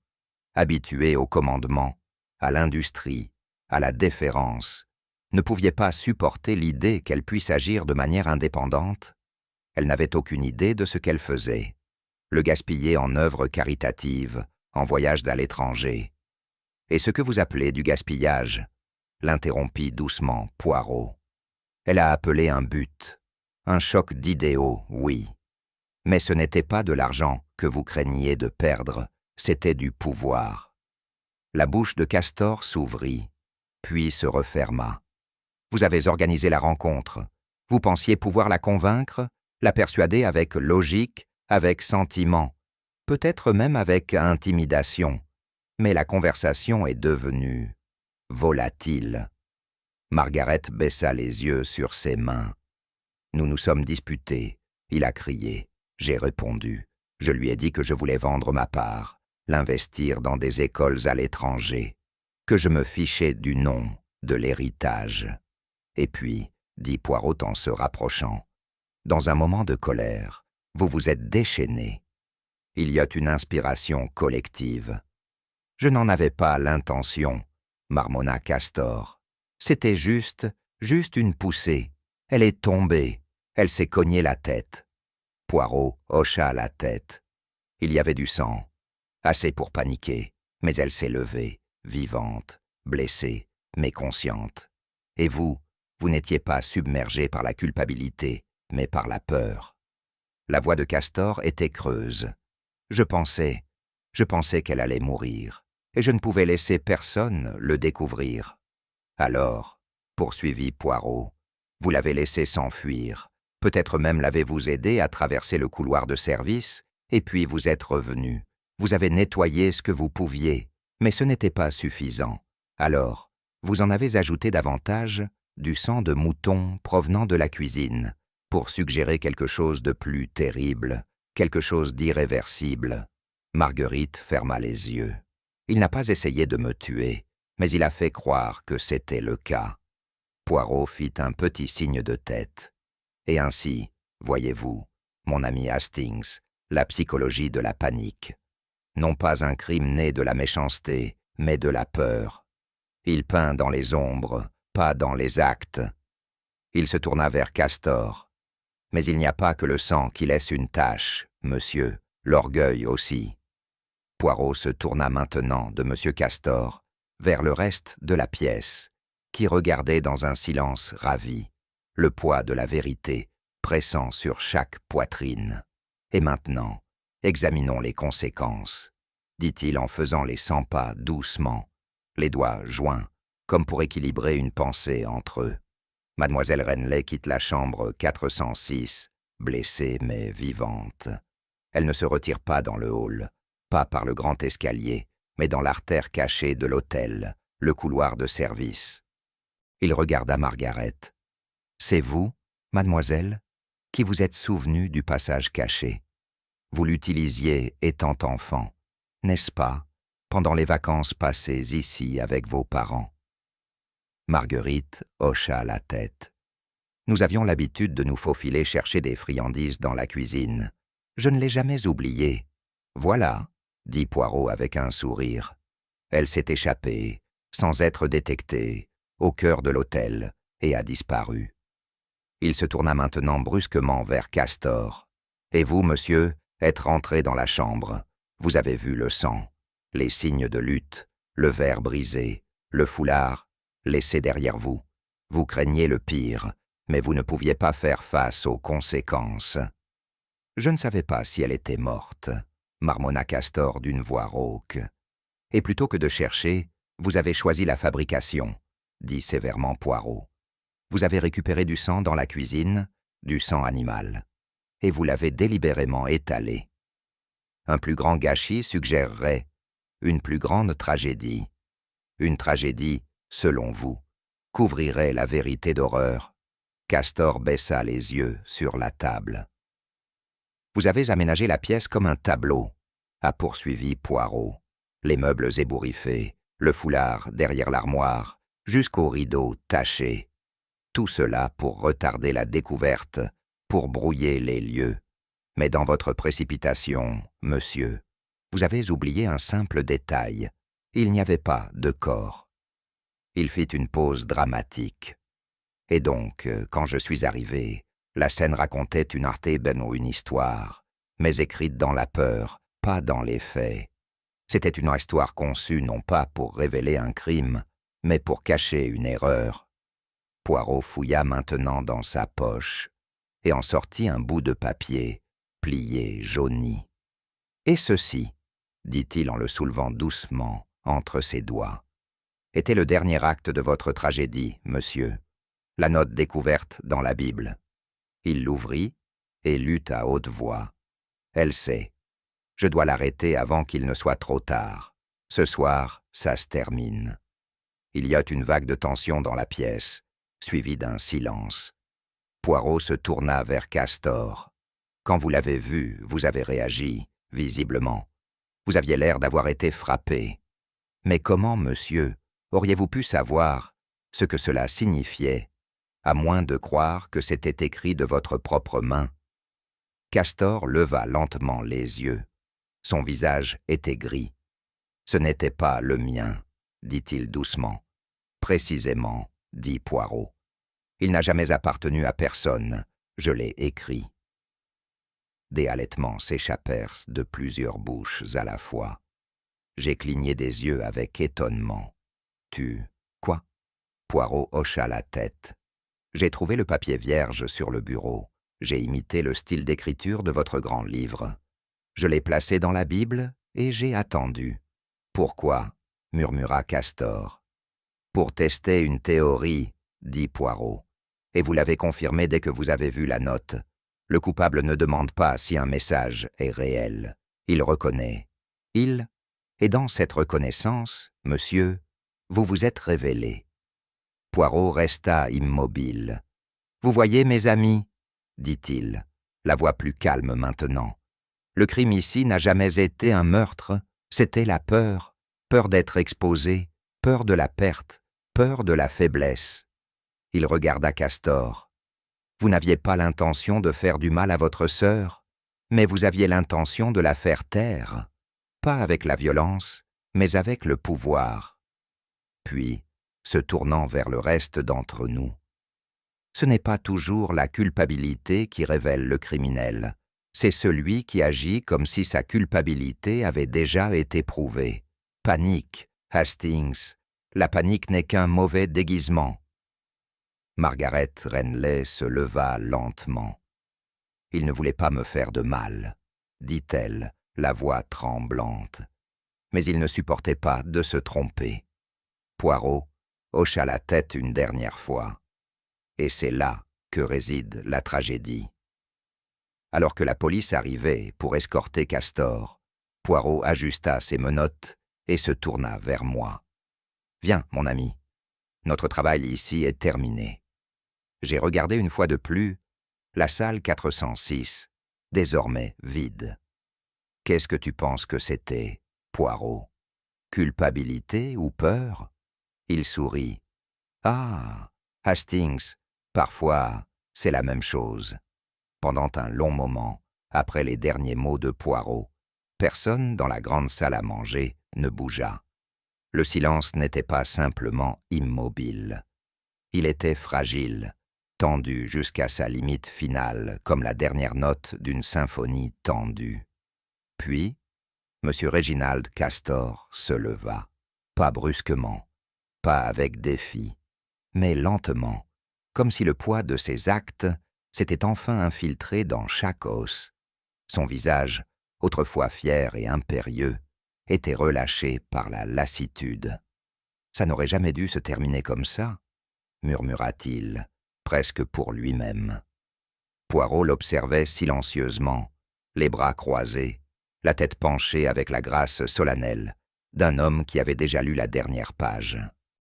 habitué au commandement, à l'industrie, à la déférence, ne pouviez pas supporter l'idée qu'elle puisse agir de manière indépendante. Elle n'avait aucune idée de ce qu'elle faisait. Le gaspiller en œuvres caritatives, en voyage à l'étranger. Et ce que vous appelez du gaspillage, l'interrompit doucement Poirot. Elle a appelé un but, un choc d'idéaux, oui. Mais ce n'était pas de l'argent que vous craigniez de perdre, c'était du pouvoir. » La bouche de Castor s'ouvrit, puis se referma. « Vous avez organisé la rencontre. Vous pensiez pouvoir la convaincre, la persuader avec logique, avec sentiment, peut-être même avec intimidation. Mais la conversation est devenue volatile. » Margaret baissa les yeux sur ses mains. « Nous nous sommes disputés. » Il a crié. J'ai répondu. Je lui ai dit que je voulais vendre ma part, l'investir dans des écoles à l'étranger, que je me fichais du nom, de l'héritage. Et puis, dit Poirot en se rapprochant, dans un moment de colère, vous vous êtes déchaîné. Il y a une inspiration collective. Je n'en avais pas l'intention, marmonna Castor. C'était juste une poussée. Elle est tombée, elle s'est cognée la tête. Poirot hocha la tête. Il y avait du sang, assez pour paniquer, mais elle s'est levée, vivante, blessée, mais consciente. Et vous n'étiez pas submergé par la culpabilité, mais par la peur. La voix de Castor était creuse. Je pensais qu'elle allait mourir, et je ne pouvais laisser personne le découvrir. Alors, poursuivit Poirot, vous l'avez laissé s'enfuir. Peut-être même l'avez-vous aidé à traverser le couloir de service, et puis vous êtes revenu. Vous avez nettoyé ce que vous pouviez, mais ce n'était pas suffisant. Alors, vous en avez ajouté davantage, du sang de mouton provenant de la cuisine, pour suggérer quelque chose de plus terrible, quelque chose d'irréversible. Marguerite ferma les yeux. Il n'a pas essayé de me tuer, mais il a fait croire que c'était le cas. Poirot fit un petit signe de tête. Et ainsi, voyez-vous, mon ami Hastings, la psychologie de la panique. Non pas un crime né de la méchanceté, mais de la peur. Il peint dans les ombres, pas dans les actes. Il se tourna vers Castor. « Mais il n'y a pas que le sang qui laisse une tache, monsieur, l'orgueil aussi. Poirot se tourna maintenant de M. Castor vers le reste de la pièce, qui regardait dans un silence ravi, le poids de la vérité pressant sur chaque poitrine. Et maintenant, examinons les conséquences, dit-il en faisant les 100 pas doucement, les doigts joints, comme pour équilibrer une pensée entre eux. Mademoiselle Renley quitte la chambre 406, blessée mais vivante. Elle ne se retire pas dans le hall, pas par le grand escalier, mais dans l'artère cachée de l'hôtel, le couloir de service. Il regarda Margaret. « C'est vous, mademoiselle, qui vous êtes souvenue du passage caché. Vous l'utilisiez étant enfant, n'est-ce pas, pendant les vacances passées ici avec vos parents ?» Marguerite hocha la tête. « Nous avions l'habitude de nous faufiler chercher des friandises dans la cuisine. Je ne l'ai jamais oublié. Voilà, dit Poirot avec un sourire. Elle s'est échappée, sans être détectée, au cœur de l'hôtel, et a disparu. » Il se tourna maintenant brusquement vers Castor. « Et vous, monsieur, êtes rentré dans la chambre. Vous avez vu le sang, les signes de lutte, le verre brisé, le foulard laissé derrière vous. Vous craigniez le pire, mais vous ne pouviez pas faire face aux conséquences. » « Je ne savais pas si elle était morte, » marmonna Castor d'une voix rauque. « Et plutôt que de chercher, vous avez choisi la fabrication, » dit sévèrement Poirot. « Vous avez récupéré du sang dans la cuisine, du sang animal, et vous l'avez délibérément étalé. Un plus grand gâchis suggérerait une plus grande tragédie. Une tragédie, selon vous, couvrirait la vérité d'horreur. » Castor baissa les yeux sur la table. « Vous avez aménagé la pièce comme un tableau, » a poursuivi Poirot. Les meubles ébouriffés, le foulard derrière l'armoire, jusqu'aux rideaux tachés. Tout cela pour retarder la découverte, pour brouiller les lieux. Mais dans votre précipitation, monsieur, vous avez oublié un simple détail. Il n'y avait pas de corps. Il fit une pause dramatique. Et donc, quand je suis arrivé, la scène racontait une artében ou une histoire, mais écrite dans la peur, pas dans les faits. C'était une histoire conçue non pas pour révéler un crime, mais pour cacher une erreur. Poirot fouilla maintenant dans sa poche et en sortit un bout de papier, plié, jauni. « Et ceci, dit-il en le soulevant doucement entre ses doigts, était le dernier acte de votre tragédie, monsieur, la note découverte dans la Bible. » Il l'ouvrit et lut à haute voix. « Elle sait. Je dois l'arrêter avant qu'il ne soit trop tard. Ce soir, ça se termine. » Il y a une vague de tension dans la pièce, suivie d'un silence. Poirot se tourna vers Castor. « Quand vous l'avez vu, vous avez réagi, visiblement. Vous aviez l'air d'avoir été frappé. Mais comment, monsieur, auriez-vous pu savoir ce que cela signifiait, à moins de croire que c'était écrit de votre propre main ?» Castor leva lentement les yeux. Son visage était gris. « Ce n'était pas le mien, » dit-il doucement. « Précisément, » dit Poirot. « Il n'a jamais appartenu à personne. Je l'ai écrit. » Des halètements s'échappèrent de plusieurs bouches à la fois. J'ai cligné des yeux avec étonnement. « Tu... quoi ?» Poirot hocha la tête. « J'ai trouvé le papier vierge sur le bureau. J'ai imité le style d'écriture de votre grand livre. Je l'ai placé dans la Bible et j'ai attendu. »« Pourquoi ?» murmura Castor. « Pour tester une théorie, » dit Poirot. « Et vous l'avez confirmé dès que vous avez vu la note. Le coupable ne demande pas si un message est réel. Il reconnaît. Et dans cette reconnaissance, monsieur, vous vous êtes révélé. » Poirot resta immobile. « Vous voyez, mes amis, » dit-il, la voix plus calme maintenant. « Le crime ici n'a jamais été un meurtre, c'était la peur, peur d'être exposé, peur de la perte, peur de la faiblesse. » Il regarda Castor. « Vous n'aviez pas l'intention de faire du mal à votre sœur, mais vous aviez l'intention de la faire taire, pas avec la violence, mais avec le pouvoir. » Puis, se tournant vers le reste d'entre nous, Ce n'est pas toujours la culpabilité qui révèle le criminel. C'est celui qui agit comme si sa culpabilité avait déjà été prouvée. Panique, Hastings. La panique n'est qu'un mauvais déguisement. Margaret Renley se leva lentement. « Il ne voulait pas me faire de mal, » dit-elle, la voix tremblante. Mais il ne supportait pas de se tromper. Poirot hocha la tête une dernière fois. Et c'est là que réside la tragédie. Alors que la police arrivait pour escorter Castor, Poirot ajusta ses menottes et se tourna vers moi. « Viens, mon ami, notre travail ici est terminé. » J'ai regardé une fois de plus la salle 406, désormais vide. Qu'est-ce que tu penses que c'était, Poirot? Culpabilité ou peur? Il sourit. Ah, Hastings, parfois c'est la même chose. Pendant un long moment, après les derniers mots de Poirot, personne dans la grande salle à manger ne bougea. Le silence n'était pas simplement immobile. Il était fragile, tendu jusqu'à sa limite finale, comme la dernière note d'une symphonie tendue. Puis, M. Reginald Castor se leva, pas brusquement, pas avec défi, mais lentement, comme si le poids de ses actes s'était enfin infiltré dans chaque os. Son visage, autrefois fier et impérieux, était relâché par la lassitude. « Ça n'aurait jamais dû se terminer comme ça », murmura-t-il, presque pour lui-même. Poirot l'observait silencieusement, les bras croisés, la tête penchée avec la grâce solennelle d'un homme qui avait déjà lu la dernière page.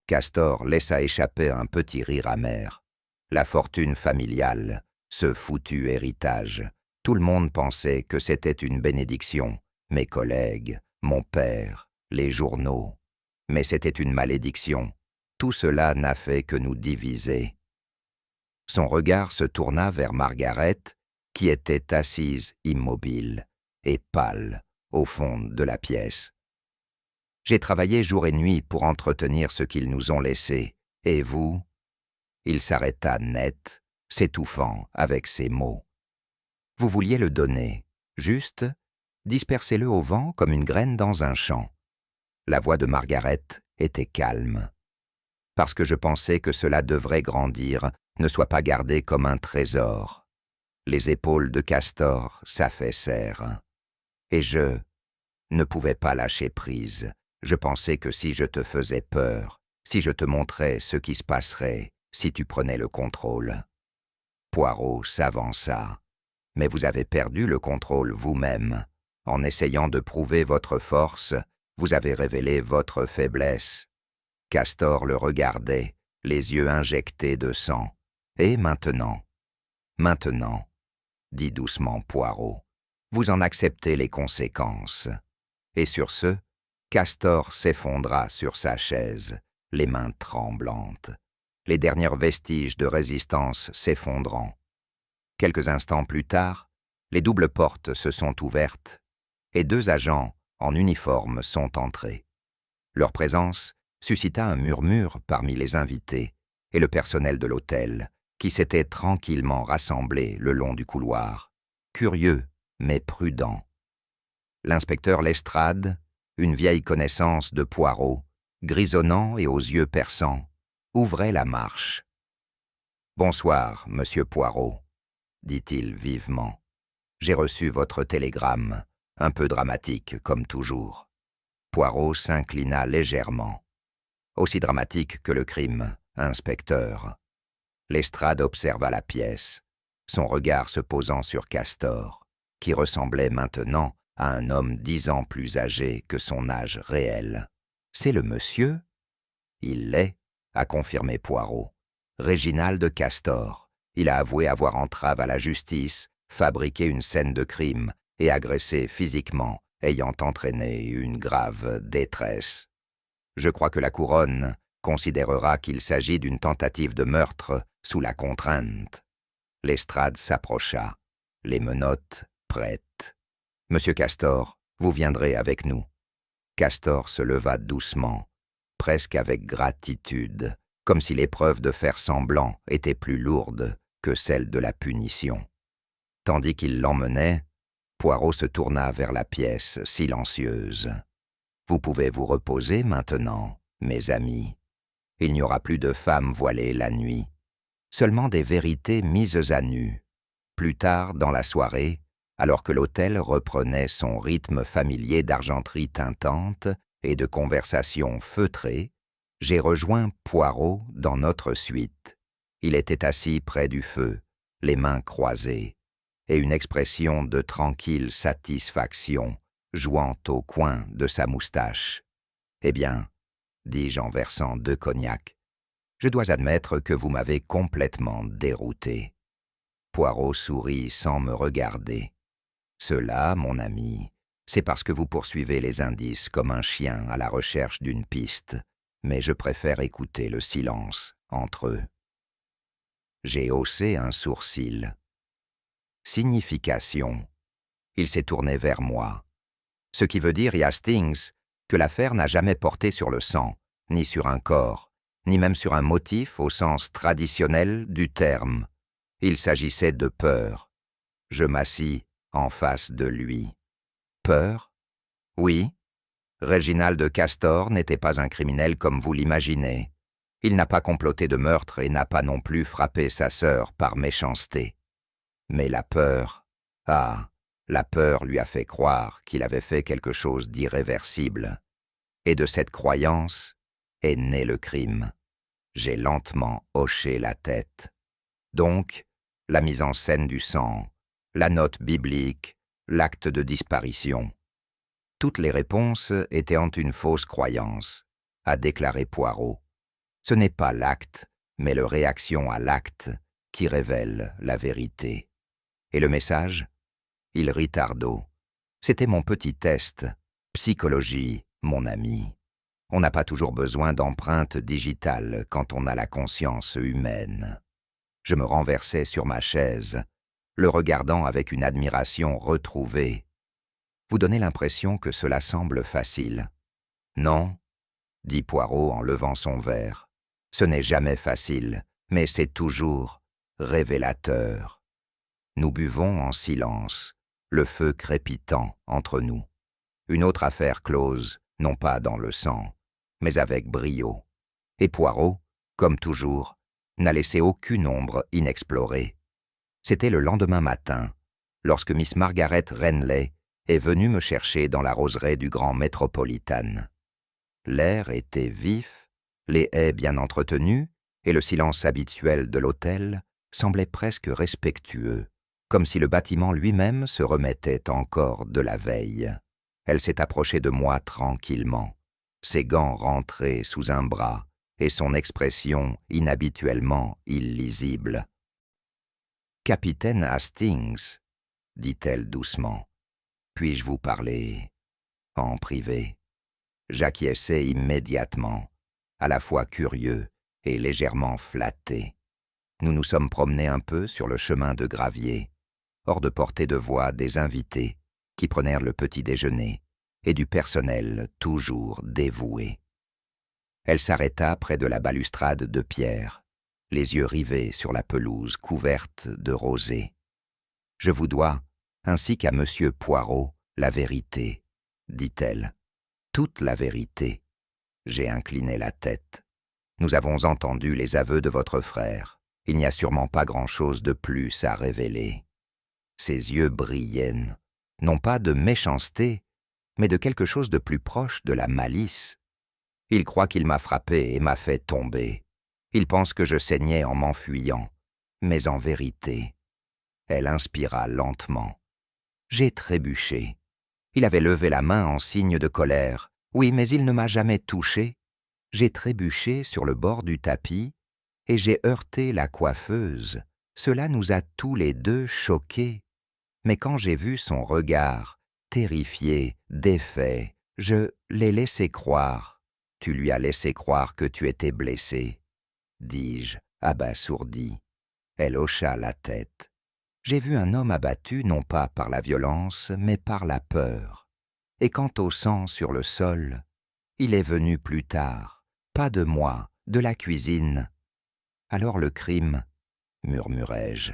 Castor laissa échapper un petit rire amer. La fortune familiale, ce foutu héritage, tout le monde pensait que c'était une bénédiction, mes collègues, mon père, les journaux. Mais c'était une malédiction. Tout cela n'a fait que nous diviser. Son regard se tourna vers Margaret, qui était assise immobile et pâle au fond de la pièce. J'ai travaillé jour et nuit pour entretenir ce qu'ils nous ont laissé. Et vous? Il s'arrêta net, s'étouffant avec ces mots. Vous vouliez le donner, juste, dispersez-le au vent comme une graine dans un champ. La voix de Margaret était calme. Parce que je pensais que cela devrait grandir, ne soit pas gardé comme un trésor. Les épaules de Castor s'affaissèrent. Et je ne pouvais pas lâcher prise. Je pensais que si je te faisais peur, si je te montrais ce qui se passerait, si tu prenais le contrôle. Poirot s'avança. Mais vous avez perdu le contrôle vous-même. En essayant de prouver votre force, vous avez révélé votre faiblesse. Castor le regardait, les yeux injectés de sang. Et maintenant, dit doucement Poirot, vous en acceptez les conséquences. Et sur ce, Castor s'effondra sur sa chaise, les mains tremblantes, les derniers vestiges de résistance s'effondrant. Quelques instants plus tard, les doubles portes se sont ouvertes et 2 agents en uniforme sont entrés. Leur présence suscita un murmure parmi les invités et le personnel de l'hôtel, qui s'était tranquillement rassemblé le long du couloir, curieux mais prudent. L'inspecteur Lestrade, une vieille connaissance de Poirot, grisonnant et aux yeux perçants, ouvrait la marche. « Bonsoir, monsieur Poirot, » dit-il vivement. « J'ai reçu votre télégramme, un peu dramatique comme toujours. » Poirot s'inclina légèrement. « Aussi dramatique que le crime, inspecteur. » Lestrade observa la pièce, son regard se posant sur Castor, qui ressemblait maintenant à un homme 10 ans plus âgé que son âge réel. « C'est le monsieur ?»« Il l'est, » a confirmé Poirot. « Reginald Castor. Il a avoué avoir entrave à la justice, fabriqué une scène de crime et agressé physiquement, ayant entraîné une grave détresse. Je crois que la couronne considérera qu'il s'agit d'une tentative de meurtre sous la contrainte. » Lestrade s'approcha, les menottes prêtes. « Monsieur Castor, vous viendrez avec nous. » Castor se leva doucement, presque avec gratitude, comme si l'épreuve de faire semblant était plus lourde que celle de la punition. Tandis qu'il l'emmenait, Poirot se tourna vers la pièce, silencieuse. « Vous pouvez vous reposer maintenant, mes amis. Il n'y aura plus de femmes voilées la nuit, seulement des vérités mises à nu. » Plus tard, dans la soirée, alors que l'hôtel reprenait son rythme familier d'argenterie tintante et de conversation feutrée, j'ai rejoint Poirot dans notre suite. Il était assis près du feu, les mains croisées, et une expression de tranquille satisfaction jouant au coin de sa moustache. « Eh bien, dis-je en versant 2 cognacs, je dois admettre que vous m'avez complètement dérouté. » Poirot sourit sans me regarder. « Cela, mon ami, c'est parce que vous poursuivez les indices comme un chien à la recherche d'une piste, mais je préfère écouter le silence entre eux. » J'ai haussé un sourcil. Signification. Il s'est tourné vers moi. Ce qui veut dire, Hastings, que l'affaire n'a jamais porté sur le sang, ni sur un corps, ni même sur un motif au sens traditionnel du terme. Il s'agissait de peur. Je m'assis en face de lui. Peur? Oui. Réginald Castor n'était pas un criminel comme vous l'imaginez. Il n'a pas comploté de meurtre et n'a pas non plus frappé sa sœur par méchanceté. Mais la peur, la peur lui a fait croire qu'il avait fait quelque chose d'irréversible. Et de cette croyance est né le crime. J'ai lentement hoché la tête. Donc, la mise en scène du sang, la note biblique, l'acte de disparition. Toutes les réponses étaient une fausse croyance, a déclaré Poirot. Ce n'est pas l'acte, mais leur réaction à l'acte qui révèle la vérité. Et le message? Il rit Ardo. C'était mon petit test. Psychologie, mon ami. On n'a pas toujours besoin d'empreintes digitales quand on a la conscience humaine. Je me renversai sur ma chaise, le regardant avec une admiration retrouvée. Vous donnez l'impression que cela semble facile. Non, dit Poirot en levant son verre. Ce n'est jamais facile, mais c'est toujours révélateur. Nous buvons en silence, le feu crépitant entre nous. Une autre affaire close, non pas dans le sang, mais avec brio. Et Poirot, comme toujours, n'a laissé aucune ombre inexplorée. C'était le lendemain matin, lorsque Miss Margaret Renley est venue me chercher dans la roseraie du Grand Metropolitan. L'air était vif, les haies bien entretenues, et le silence habituel de l'hôtel semblait presque respectueux, comme si le bâtiment lui-même se remettait encore de la veille. Elle s'est approchée de moi tranquillement, ses gants rentrés sous un bras et son expression inhabituellement illisible. « Capitaine Hastings, dit-elle doucement, puis-je vous parler en privé ?» J'acquiesçai immédiatement, à la fois curieux et légèrement flatté. Nous nous sommes promenés un peu sur le chemin de gravier, hors de portée de voix des invités qui prenèrent le petit déjeuner et du personnel toujours dévoué. Elle s'arrêta près de la balustrade de pierre, les yeux rivés sur la pelouse couverte de rosée. « Je vous dois, ainsi qu'à Monsieur Poirot, la vérité, dit-elle. Toute la vérité. » J'ai incliné la tête. « Nous avons entendu les aveux de votre frère. Il n'y a sûrement pas grand-chose de plus à révéler. » Ses yeux brillaient, non pas de méchanceté, mais de quelque chose de plus proche de la malice. Il croit qu'il m'a frappé et m'a fait tomber. Il pense que je saignais en m'enfuyant. Mais en vérité, elle inspira lentement. J'ai trébuché. Il avait levé la main en signe de colère. Oui, mais il ne m'a jamais touché. J'ai trébuché sur le bord du tapis et j'ai heurté la coiffeuse. Cela nous a tous les deux choqués. Mais quand j'ai vu son regard, terrifié, défait, je l'ai laissé croire. Tu lui as laissé croire que tu étais blessé, dis-je, abasourdi. Elle hocha la tête. J'ai vu un homme abattu non pas par la violence, mais par la peur. Et quant au sang sur le sol, il est venu plus tard, pas de moi, de la cuisine. Alors le crime, murmurai-je.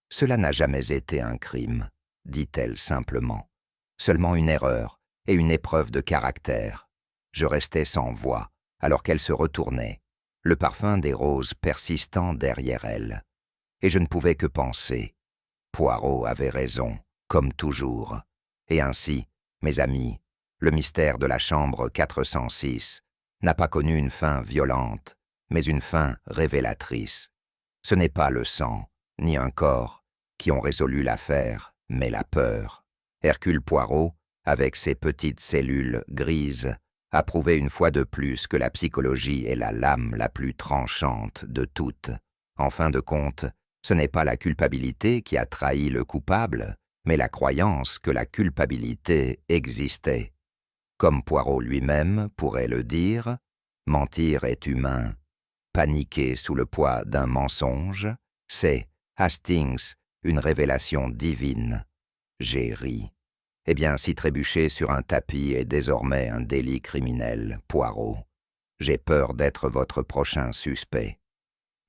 Cela n'a jamais été un crime, dit-elle simplement. Seulement une erreur et une épreuve de caractère. Je restais sans voix, alors qu'elle se retournait, le parfum des roses persistant derrière elle. Et je ne pouvais que penser. Poirot avait raison, comme toujours. Et ainsi, mes amis, le mystère de la chambre 406 n'a pas connu une fin violente, mais une fin révélatrice. Ce n'est pas le sang, ni un corps, qui ont résolu l'affaire, mais la peur. Hercule Poirot, avec ses petites cellules grises, a prouvé une fois de plus que la psychologie est la lame la plus tranchante de toutes. En fin de compte, ce n'est pas la culpabilité qui a trahi le coupable, mais la croyance que la culpabilité existait. Comme Poirot lui-même pourrait le dire, mentir est humain. Paniquer sous le poids d'un mensonge, c'est, Hastings, une révélation divine. J'ai ri. Eh bien, si trébucher sur un tapis est désormais un délit criminel, Poirot, j'ai peur d'être votre prochain suspect.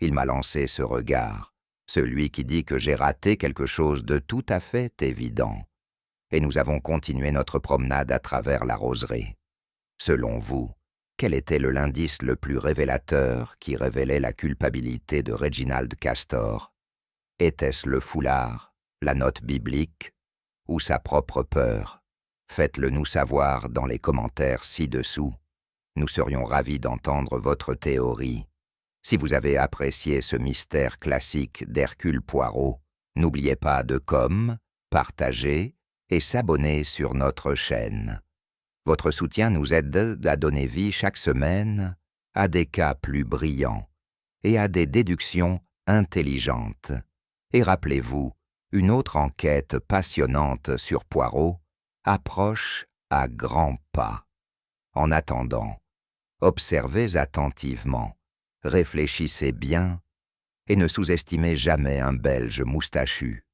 Il m'a lancé ce regard, celui qui dit que j'ai raté quelque chose de tout à fait évident. Et nous avons continué notre promenade à travers la roseraie. Selon vous, quel était l'indice le plus révélateur qui révélait la culpabilité de Reginald Castor? Était-ce le foulard, la note biblique, ou sa propre peur? Faites-le nous savoir dans les commentaires ci-dessous. Nous serions ravis d'entendre votre théorie. Si vous avez apprécié ce mystère classique d'Hercule Poirot, n'oubliez pas de partager et s'abonner sur notre chaîne. Votre soutien nous aide à donner vie chaque semaine à des cas plus brillants et à des déductions intelligentes. Et rappelez-vous, une autre enquête passionnante sur Poirot approche à grands pas. En attendant, observez attentivement, réfléchissez bien et ne sous-estimez jamais un Belge moustachu.